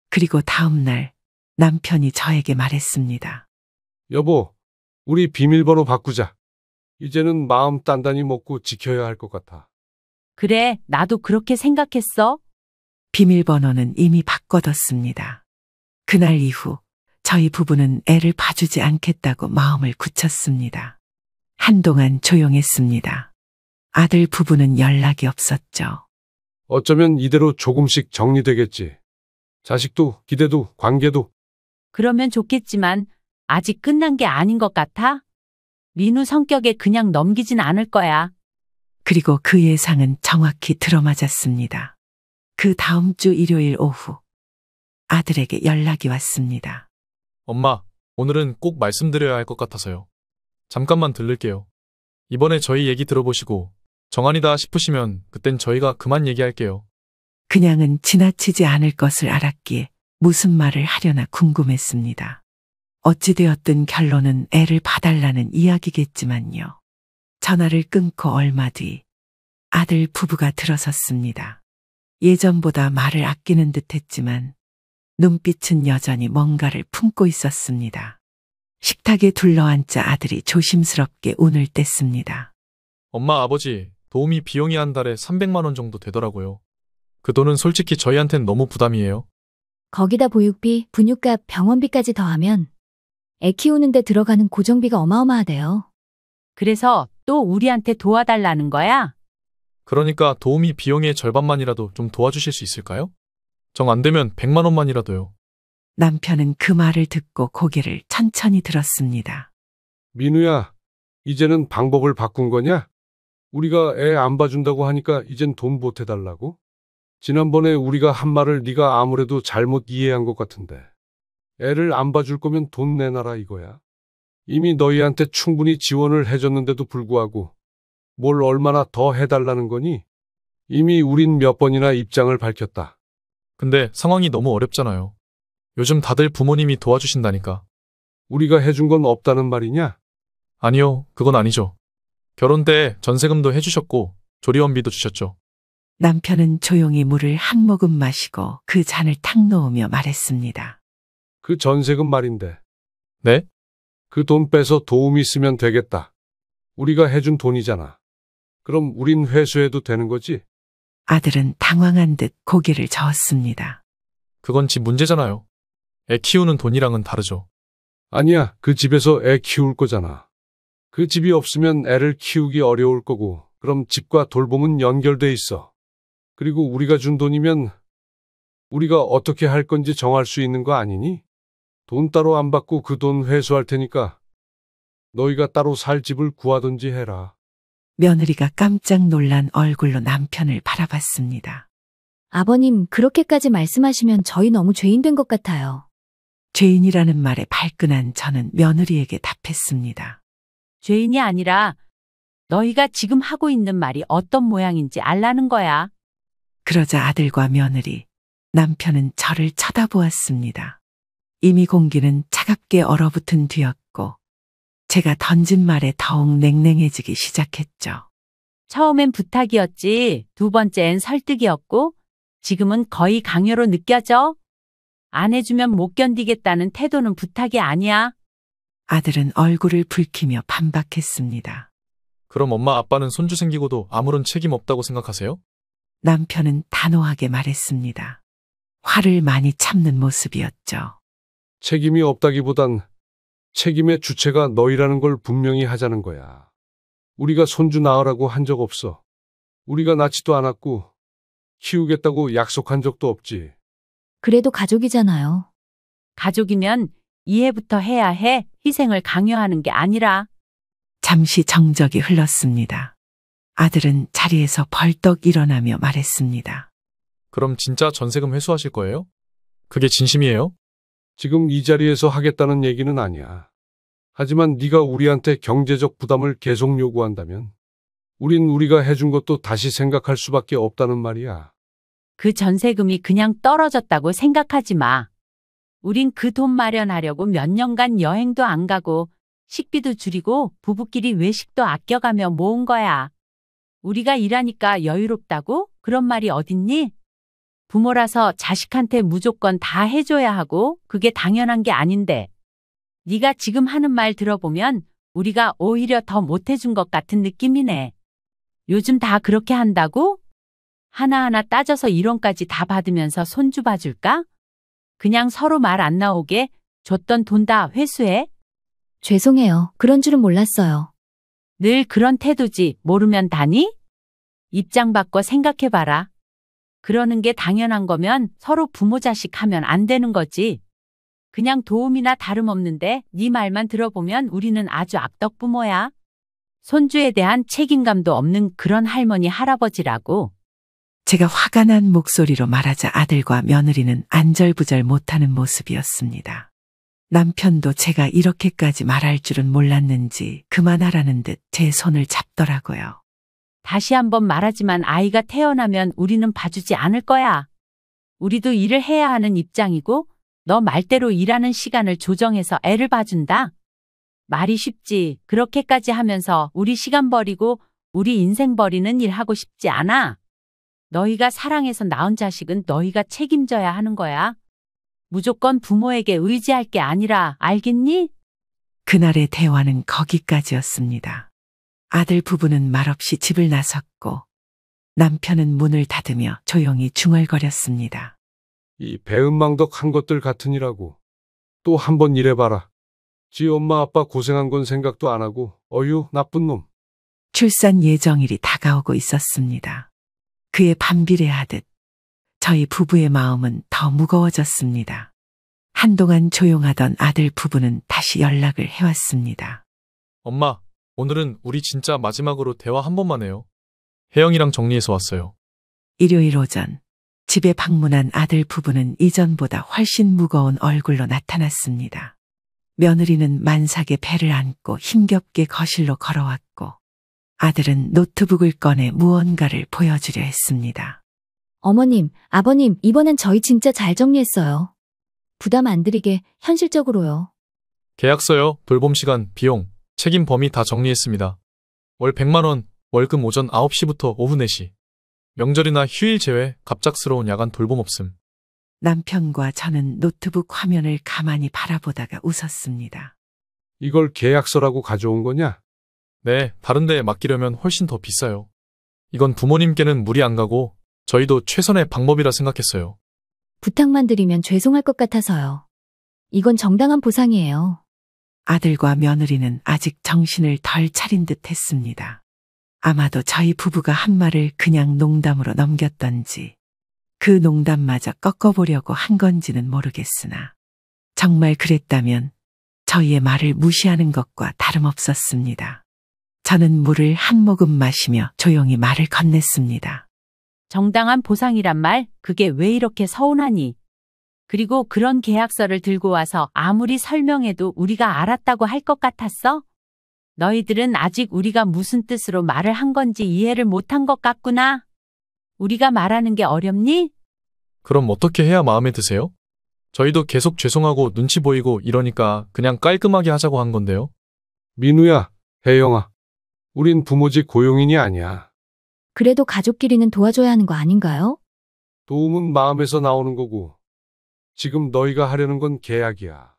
그리고 다음 날 남편이 저에게 말했습니다. 여보, 우리 비밀번호 바꾸자. 이제는 마음 단단히 먹고 지켜야 할 것 같아. 그래, 나도 그렇게 생각했어. 비밀번호는 이미 바꿔뒀습니다. 그날 이후 저희 부부는 애를 봐주지 않겠다고 마음을 굳혔습니다. 한동안 조용했습니다. 아들 부부는 연락이 없었죠. 어쩌면 이대로 조금씩 정리되겠지. 자식도, 기대도, 관계도. 그러면 좋겠지만 아직 끝난 게 아닌 것 같아. 민우 성격에 그냥 넘기진 않을 거야. 그리고 그 예상은 정확히 들어맞았습니다. 그 다음 주 일요일 오후 아들에게 연락이 왔습니다. 엄마, 오늘은 꼭 말씀드려야 할 것 같아서요. 잠깐만 들를게요. 이번에 저희 얘기 들어보시고 정한이다 싶으시면 그땐 저희가 그만 얘기할게요. 그냥은 지나치지 않을 것을 알았기에 무슨 말을 하려나 궁금했습니다. 어찌되었든 결론은 애를 봐달라는 이야기겠지만요. 전화를 끊고 얼마 뒤 아들 부부가 들어섰습니다. 예전보다 말을 아끼는 듯 했지만 눈빛은 여전히 뭔가를 품고 있었습니다. 식탁에 둘러앉자 아들이 조심스럽게 운을 뗐습니다. 엄마, 아버지, 도우미 비용이 한 달에 300만 원 정도 되더라고요. 그 돈은 솔직히 저희한텐 너무 부담이에요. 거기다 보육비, 분유값, 병원비까지 더하면 애 키우는데 들어가는 고정비가 어마어마하대요. 그래서 또 우리한테 도와달라는 거야? 그러니까 도우미 비용의 절반만이라도 좀 도와주실 수 있을까요? 정 안 되면 100만 원만이라도요. 남편은 그 말을 듣고 고개를 천천히 들었습니다. 민우야, 이제는 방법을 바꾼 거냐? 우리가 애 안 봐준다고 하니까 이젠 돈 보태달라고? 지난번에 우리가 한 말을 네가 아무래도 잘못 이해한 것 같은데. 애를 안 봐줄 거면 돈 내놔라 이거야. 이미 너희한테 충분히 지원을 해줬는데도 불구하고 뭘 얼마나 더 해달라는 거니? 이미 우린 몇 번이나 입장을 밝혔다. 근데 상황이 너무 어렵잖아요. 요즘 다들 부모님이 도와주신다니까. 우리가 해준 건 없다는 말이냐? 아니요, 그건 아니죠. 결혼 때 전세금도 해주셨고 조리원비도 주셨죠. 남편은 조용히 물을 한 모금 마시고 그 잔을 탁 놓으며 말했습니다. 그 전세금 말인데. 네? 그 돈 빼서 도움이 쓰면 되겠다. 우리가 해준 돈이잖아. 그럼 우린 회수해도 되는 거지? 아들은 당황한 듯 고개를 저었습니다. 그건 집 문제잖아요. 애 키우는 돈이랑은 다르죠. 아니야, 그 집에서 애 키울 거잖아. 그 집이 없으면 애를 키우기 어려울 거고, 그럼 집과 돌봄은 연결돼 있어. 그리고 우리가 준 돈이면 우리가 어떻게 할 건지 정할 수 있는 거 아니니? 돈 따로 안 받고 그 돈 회수할 테니까 너희가 따로 살 집을 구하든지 해라. 며느리가 깜짝 놀란 얼굴로 남편을 바라봤습니다. 아버님, 그렇게까지 말씀하시면 저희 너무 죄인 된 것 같아요. 죄인이라는 말에 발끈한 저는 며느리에게 답했습니다. 죄인이 아니라 너희가 지금 하고 있는 말이 어떤 모양인지 알라는 거야. 그러자 아들과 며느리, 남편은 저를 쳐다보았습니다. 이미 공기는 차갑게 얼어붙은 뒤였고 제가 던진 말에 더욱 냉랭해지기 시작했죠. 처음엔 부탁이었지, 두 번째엔 설득이었고, 지금은 거의 강요로 느껴져. 안 해주면 못 견디겠다는 태도는 부탁이 아니야. 아들은 얼굴을 붉히며 반박했습니다. 그럼 엄마 아빠는 손주 생기고도 아무런 책임 없다고 생각하세요? 남편은 단호하게 말했습니다. 화를 많이 참는 모습이었죠. 책임이 없다기보단 책임의 주체가 너희라는 걸 분명히 하자는 거야. 우리가 손주 낳으라고 한 적 없어. 우리가 낳지도 않았고 키우겠다고 약속한 적도 없지. 그래도 가족이잖아요. 가족이면 이해부터 해야 해. 희생을 강요하는 게 아니라. 잠시 정적이 흘렀습니다. 아들은 자리에서 벌떡 일어나며 말했습니다. 그럼 진짜 전세금 회수하실 거예요? 그게 진심이에요? 지금 이 자리에서 하겠다는 얘기는 아니야. 하지만 네가 우리한테 경제적 부담을 계속 요구한다면 우린 우리가 해준 것도 다시 생각할 수밖에 없다는 말이야. 그 전세금이 그냥 떨어졌다고 생각하지 마. 우린 그 돈 마련하려고 몇 년간 여행도 안 가고 식비도 줄이고 부부끼리 외식도 아껴가며 모은 거야. 우리가 일하니까 여유롭다고? 그런 말이 어딨니? 부모라서 자식한테 무조건 다 해줘야 하고 그게 당연한 게 아닌데. 네가 지금 하는 말 들어보면 우리가 오히려 더 못해준 것 같은 느낌이네. 요즘 다 그렇게 한다고? 하나하나 따져서 1원까지 다 받으면서 손주 봐줄까? 그냥 서로 말 안 나오게 줬던 돈 다 회수해? 죄송해요. 그런 줄은 몰랐어요. 늘 그런 태도지 모르면 다니? 입장 바꿔 생각해봐라. 그러는 게 당연한 거면 서로 부모 자식 하면 안 되는 거지. 그냥 도움이나 다름없는데 네 말만 들어보면 우리는 아주 악덕 부모야. 손주에 대한 책임감도 없는 그런 할머니 할아버지라고. 제가 화가 난 목소리로 말하자 아들과 며느리는 안절부절 못하는 모습이었습니다. 남편도 제가 이렇게까지 말할 줄은 몰랐는지 그만하라는 듯 제 손을 잡더라고요. 다시 한번 말하지만 아이가 태어나면 우리는 봐주지 않을 거야. 우리도 일을 해야 하는 입장이고 너 말대로 일하는 시간을 조정해서 애를 봐준다. 말이 쉽지. 그렇게까지 하면서 우리 시간 버리고 우리 인생 버리는 일 하고 싶지 않아. 너희가 사랑해서 낳은 자식은 너희가 책임져야 하는 거야. 무조건 부모에게 의지할 게 아니라, 알겠니? 그날의 대화는 거기까지였습니다. 아들 부부는 말없이 집을 나섰고 남편은 문을 닫으며 조용히 중얼거렸습니다. 이 배은망덕한 것들 같으니라고. 또 한 번 일해봐라. 지 엄마 아빠 고생한 건 생각도 안 하고 어휴 나쁜 놈. 출산 예정일이 다가오고 있었습니다. 그에 반비례하듯 저희 부부의 마음은 더 무거워졌습니다. 한동안 조용하던 아들 부부는 다시 연락을 해왔습니다. 엄마, 오늘은 우리 진짜 마지막으로 대화 한 번만 해요. 혜영이랑 정리해서 왔어요. 일요일 오전 집에 방문한 아들 부부는 이전보다 훨씬 무거운 얼굴로 나타났습니다. 며느리는 만삭에 배를 안고 힘겹게 거실로 걸어왔고 아들은 노트북을 꺼내 무언가를 보여주려 했습니다. 어머님, 아버님, 이번엔 저희 진짜 잘 정리했어요. 부담 안 드리게 현실적으로요. 계약서요, 돌봄 시간, 비용, 책임 범위 다 정리했습니다. 월 100만 원, 월금 오전 9시부터 오후 4시. 명절이나 휴일 제외 갑작스러운 야간 돌봄 없음. 남편과 저는 노트북 화면을 가만히 바라보다가 웃었습니다. 이걸 계약서라고 가져온 거냐? 네, 다른 데에 맡기려면 훨씬 더 비싸요. 이건 부모님께는 무리 안 가고 저희도 최선의 방법이라 생각했어요. 부탁만 드리면 죄송할 것 같아서요. 이건 정당한 보상이에요. 아들과 며느리는 아직 정신을 덜 차린 듯 했습니다. 아마도 저희 부부가 한 말을 그냥 농담으로 넘겼던지 그 농담마저 꺾어보려고 한 건지는 모르겠으나 정말 그랬다면 저희의 말을 무시하는 것과 다름없었습니다. 저는 물을 한 모금 마시며 조용히 말을 건넸습니다. 정당한 보상이란 말, 그게 왜 이렇게 서운하니? 그리고 그런 계약서를 들고 와서 아무리 설명해도 우리가 알았다고 할 것 같았어? 너희들은 아직 우리가 무슨 뜻으로 말을 한 건지 이해를 못한 것 같구나. 우리가 말하는 게 어렵니? 그럼 어떻게 해야 마음에 드세요? 저희도 계속 죄송하고 눈치 보이고 이러니까 그냥 깔끔하게 하자고 한 건데요. 민우야, 혜영아. 우린 부모직 고용인이 아니야. 그래도 가족끼리는 도와줘야 하는 거 아닌가요? 도움은 마음에서 나오는 거고 지금 너희가 하려는 건 계약이야.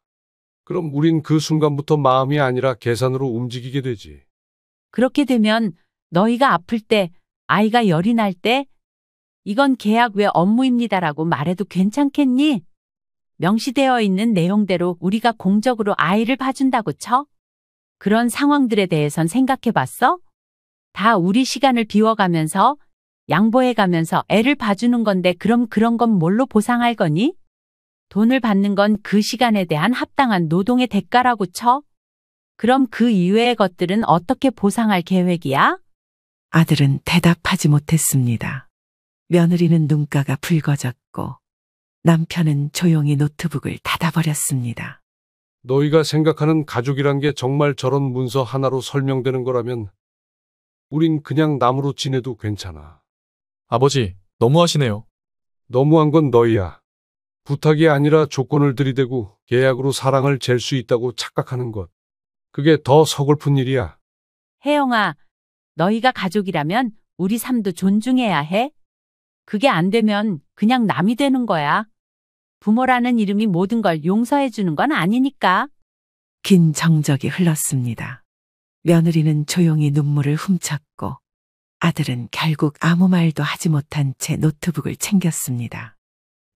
그럼 우린 그 순간부터 마음이 아니라 계산으로 움직이게 되지. 그렇게 되면 너희가 아플 때, 아이가 열이 날 때, 이건 계약 외 업무입니다라고 말해도 괜찮겠니? 명시되어 있는 내용대로 우리가 공적으로 아이를 봐준다고 쳐? 그런 상황들에 대해선 생각해 봤어? 다 우리 시간을 비워가면서, 양보해가면서 애를 봐주는 건데 그럼 그런 건 뭘로 보상할 거니? 돈을 받는 건 그 시간에 대한 합당한 노동의 대가라고 쳐? 그럼 그 이외의 것들은 어떻게 보상할 계획이야? 아들은 대답하지 못했습니다. 며느리는 눈가가 붉어졌고 남편은 조용히 노트북을 닫아버렸습니다. 너희가 생각하는 가족이란 게 정말 저런 문서 하나로 설명되는 거라면 우린 그냥 남으로 지내도 괜찮아. 아버지, 너무하시네요. 너무한 건 너희야. 부탁이 아니라 조건을 들이대고 계약으로 사랑을 잴 수 있다고 착각하는 것. 그게 더 서글픈 일이야. 혜영아, 너희가 가족이라면 우리 삶도 존중해야 해. 그게 안 되면 그냥 남이 되는 거야. 부모라는 이름이 모든 걸 용서해 주는 건 아니니까. 긴 정적이 흘렀습니다. 며느리는 조용히 눈물을 훔쳤고 아들은 결국 아무 말도 하지 못한 채 노트북을 챙겼습니다.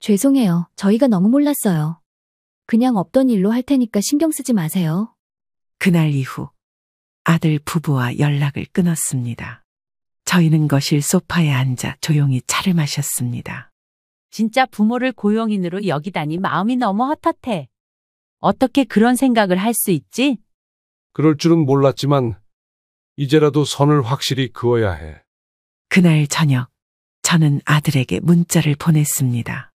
죄송해요. 저희가 너무 몰랐어요. 그냥 없던 일로 할 테니까 신경 쓰지 마세요. 그날 이후 아들 부부와 연락을 끊었습니다. 저희는 거실 소파에 앉아 조용히 차를 마셨습니다. 진짜 부모를 고용인으로 여기다니 마음이 너무 헛헛해. 어떻게 그런 생각을 할 수 있지? 그럴 줄은 몰랐지만 이제라도 선을 확실히 그어야 해. 그날 저녁, 저는 아들에게 문자를 보냈습니다.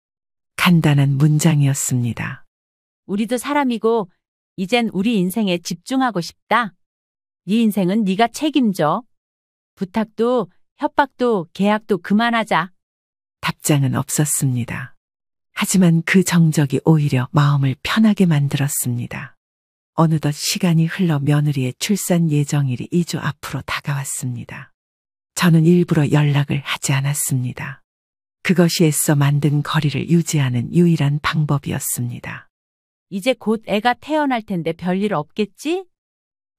간단한 문장이었습니다. 우리도 사람이고 이젠 우리 인생에 집중하고 싶다. 네 인생은 네가 책임져. 부탁도 협박도 계약도 그만하자. 답장은 없었습니다. 하지만 그 정적이 오히려 마음을 편하게 만들었습니다. 어느덧 시간이 흘러 며느리의 출산 예정일이 2주 앞으로 다가왔습니다. 저는 일부러 연락을 하지 않았습니다. 그것이 애써 만든 거리를 유지하는 유일한 방법이었습니다. 이제 곧 애가 태어날 텐데 별일 없겠지?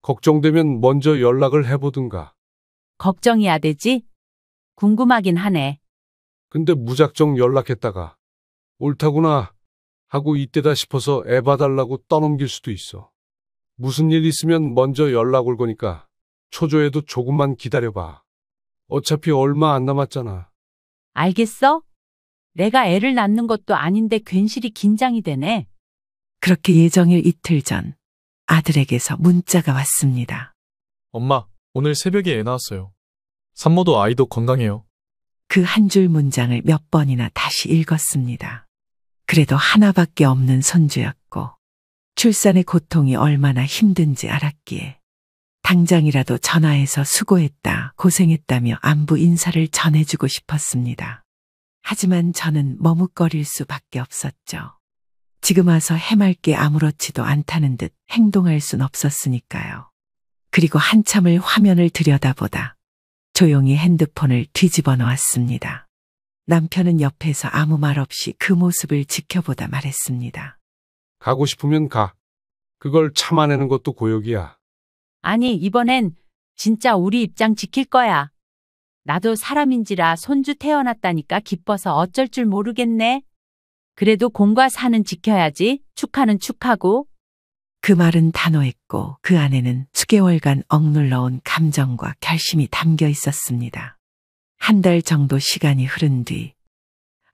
걱정되면 먼저 연락을 해보든가. 걱정이야 되지? 궁금하긴 하네. 근데 무작정 연락했다가 옳다구나 하고 이때다 싶어서 애 봐달라고 떠넘길 수도 있어. 무슨 일 있으면 먼저 연락 올 거니까 초조해도 조금만 기다려봐. 어차피 얼마 안 남았잖아. 알겠어? 내가 애를 낳는 것도 아닌데 괜시리 긴장이 되네. 그렇게 예정일 이틀 전 아들에게서 문자가 왔습니다. 엄마, 오늘 새벽에 애 낳았어요. 산모도 아이도 건강해요. 그 한 줄 문장을 몇 번이나 다시 읽었습니다. 그래도 하나밖에 없는 손주였고 출산의 고통이 얼마나 힘든지 알았기에 당장이라도 전화해서 수고했다, 고생했다며 안부 인사를 전해주고 싶었습니다. 하지만 저는 머뭇거릴 수밖에 없었죠. 지금 와서 해맑게 아무렇지도 않다는 듯 행동할 순 없었으니까요. 그리고 한참을 화면을 들여다보다 조용히 핸드폰을 뒤집어 놓았습니다. 남편은 옆에서 아무 말 없이 그 모습을 지켜보다 말했습니다. 가고 싶으면 가. 그걸 참아내는 것도 고역이야. 아니, 이번엔 진짜 우리 입장 지킬 거야. 나도 사람인지라 손주 태어났다니까 기뻐서 어쩔 줄 모르겠네. 그래도 공과 사는 지켜야지. 축하는 축하고. 그 말은 단호했고 그 안에는 수개월간 억눌러온 감정과 결심이 담겨 있었습니다. 한 달 정도 시간이 흐른 뒤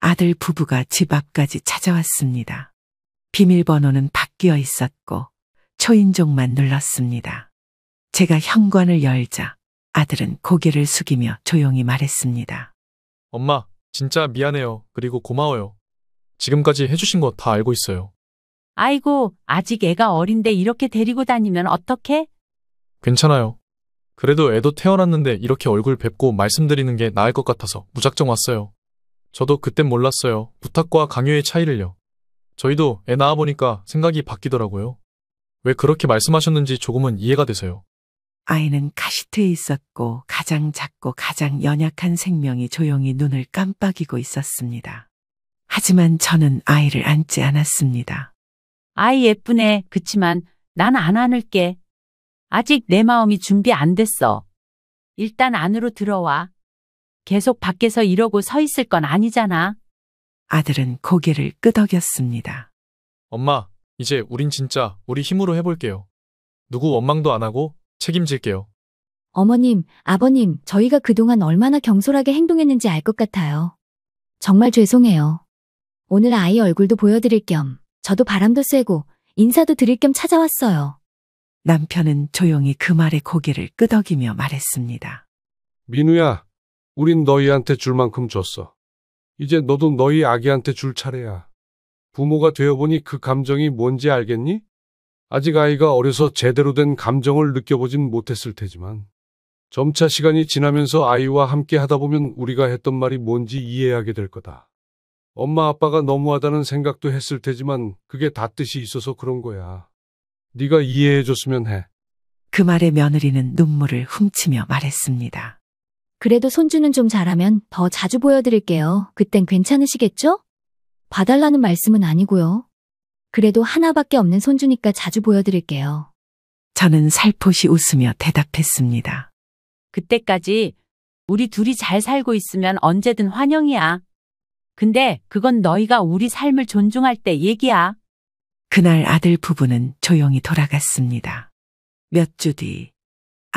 아들 부부가 집 앞까지 찾아왔습니다. 비밀번호는 바뀌어 있었고 초인종만 눌렀습니다. 제가 현관을 열자 아들은 고개를 숙이며 조용히 말했습니다. 엄마, 진짜 미안해요. 그리고 고마워요. 지금까지 해주신 거 다 알고 있어요. 아이고, 아직 애가 어린데 이렇게 데리고 다니면 어떡해? 괜찮아요. 그래도 애도 태어났는데 이렇게 얼굴 뵙고 말씀드리는 게 나을 것 같아서 무작정 왔어요. 저도 그땐 몰랐어요. 부탁과 강요의 차이를요. 저희도 애 낳아보니까 생각이 바뀌더라고요. 왜 그렇게 말씀하셨는지 조금은 이해가 돼서요. 아이는 카시트에 있었고 가장 작고 가장 연약한 생명이 조용히 눈을 깜빡이고 있었습니다. 하지만 저는 아이를 안지 않았습니다. 아이 예쁘네. 그치만 난 안 안을게. 아직 내 마음이 준비 안 됐어. 일단 안으로 들어와. 계속 밖에서 이러고 서 있을 건 아니잖아. 아들은 고개를 끄덕였습니다. 엄마, 이제 우린 진짜 우리 힘으로 해볼게요. 누구 원망도 안 하고 책임질게요. 어머님, 아버님, 저희가 그동안 얼마나 경솔하게 행동했는지 알 것 같아요. 정말 죄송해요. 오늘 아이 얼굴도 보여드릴 겸 저도 바람도 쐬고 인사도 드릴 겸 찾아왔어요. 남편은 조용히 그 말에 고개를 끄덕이며 말했습니다. 민우야, 우린 너희한테 줄 만큼 줬어. 이제 너도 너희 아기한테 줄 차례야. 부모가 되어보니 그 감정이 뭔지 알겠니? 아직 아이가 어려서 제대로 된 감정을 느껴보진 못했을 테지만 점차 시간이 지나면서 아이와 함께 하다 보면 우리가 했던 말이 뭔지 이해하게 될 거다. 엄마 아빠가 너무하다는 생각도 했을 테지만 그게 다 뜻이 있어서 그런 거야. 네가 이해해줬으면 해. 그 말에 며느리는 눈물을 훔치며 말했습니다. 그래도 손주는 좀 자라면 더 자주 보여드릴게요. 그땐 괜찮으시겠죠? 봐달라는 말씀은 아니고요. 그래도 하나밖에 없는 손주니까 자주 보여드릴게요. 저는 살포시 웃으며 대답했습니다. 그때까지 우리 둘이 잘 살고 있으면 언제든 환영이야. 근데 그건 너희가 우리 삶을 존중할 때 얘기야. 그날 아들 부부는 조용히 돌아갔습니다. 몇 주 뒤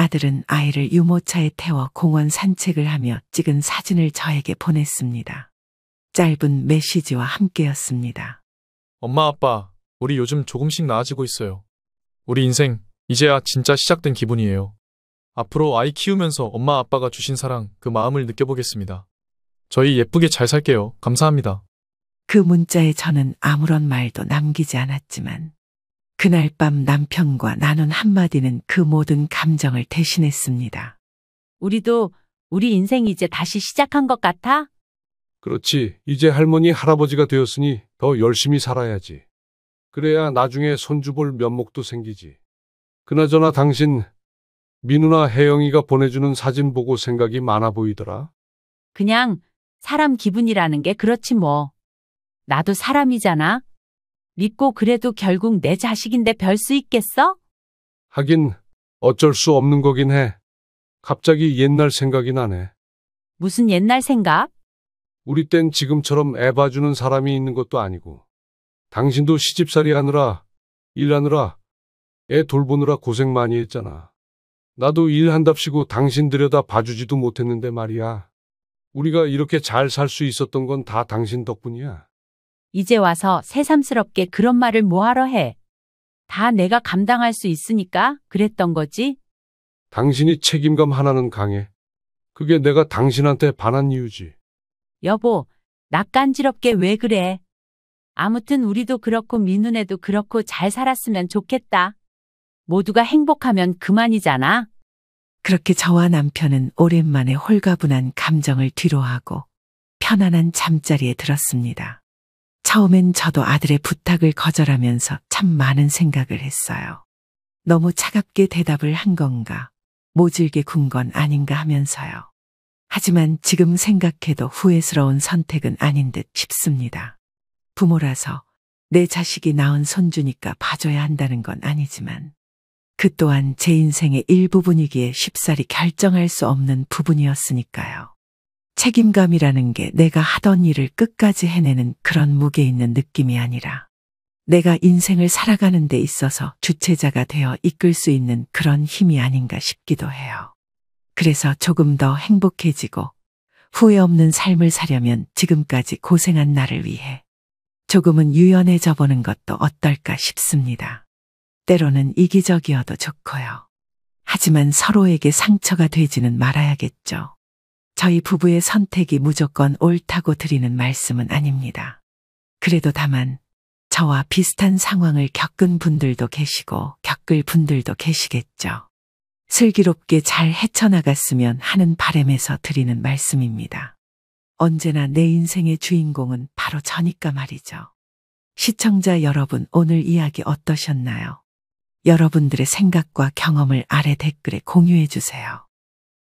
아들은 아이를 유모차에 태워 공원 산책을 하며 찍은 사진을 저에게 보냈습니다. 짧은 메시지와 함께였습니다. 엄마, 아빠, 우리 요즘 조금씩 나아지고 있어요. 우리 인생, 이제야 진짜 시작된 기분이에요. 앞으로 아이 키우면서 엄마, 아빠가 주신 사랑, 그 마음을 느껴보겠습니다. 저희 예쁘게 잘 살게요. 감사합니다. 그 문자에 저는 아무런 말도 남기지 않았지만 그날 밤 남편과 나눈 한마디는 그 모든 감정을 대신했습니다. 우리도 우리 인생 이제 다시 시작한 것 같아? 그렇지. 이제 할머니, 할아버지가 되었으니 더 열심히 살아야지. 그래야 나중에 손주 볼 면목도 생기지. 그나저나 당신, 민우나 혜영이가 보내주는 사진 보고 생각이 많아 보이더라. 그냥 사람 기분이라는 게 그렇지 뭐. 나도 사람이잖아. 믿고 그래도 결국 내 자식인데 별 수 있겠어? 하긴 어쩔 수 없는 거긴 해. 갑자기 옛날 생각이 나네. 무슨 옛날 생각? 우리 땐 지금처럼 애 봐주는 사람이 있는 것도 아니고 당신도 시집살이 하느라 일하느라 애 돌보느라 고생 많이 했잖아. 나도 일한답시고 당신 들여다 봐주지도 못했는데 말이야. 우리가 이렇게 잘 살 수 있었던 건 다 당신 덕분이야. 이제 와서 새삼스럽게 그런 말을 뭐하러 해. 다 내가 감당할 수 있으니까 그랬던 거지. 당신이 책임감 하나는 강해. 그게 내가 당신한테 반한 이유지. 여보, 낯간지럽게 왜 그래? 아무튼 우리도 그렇고 민우네도 그렇고 잘 살았으면 좋겠다. 모두가 행복하면 그만이잖아. 그렇게 저와 남편은 오랜만에 홀가분한 감정을 뒤로하고 편안한 잠자리에 들었습니다. 처음엔 저도 아들의 부탁을 거절하면서 참 많은 생각을 했어요. 너무 차갑게 대답을 한 건가, 모질게 군 건 아닌가 하면서요. 하지만 지금 생각해도 후회스러운 선택은 아닌 듯 싶습니다. 부모라서 내 자식이 낳은 손주니까 봐줘야 한다는 건 아니지만 그 또한 제 인생의 일부분이기에 쉽사리 결정할 수 없는 부분이었으니까요. 책임감이라는 게 내가 하던 일을 끝까지 해내는 그런 무게 있는 느낌이 아니라 내가 인생을 살아가는 데 있어서 주체자가 되어 이끌 수 있는 그런 힘이 아닌가 싶기도 해요. 그래서 조금 더 행복해지고 후회 없는 삶을 사려면 지금까지 고생한 나를 위해 조금은 유연해져 보는 것도 어떨까 싶습니다. 때로는 이기적이어도 좋고요. 하지만 서로에게 상처가 되지는 말아야겠죠. 저희 부부의 선택이 무조건 옳다고 드리는 말씀은 아닙니다. 그래도 다만 저와 비슷한 상황을 겪은 분들도 계시고 겪을 분들도 계시겠죠. 슬기롭게 잘 헤쳐나갔으면 하는 바람에서 드리는 말씀입니다. 언제나 내 인생의 주인공은 바로 저니까 말이죠. 시청자 여러분, 오늘 이야기 어떠셨나요? 여러분들의 생각과 경험을 아래 댓글에 공유해 주세요.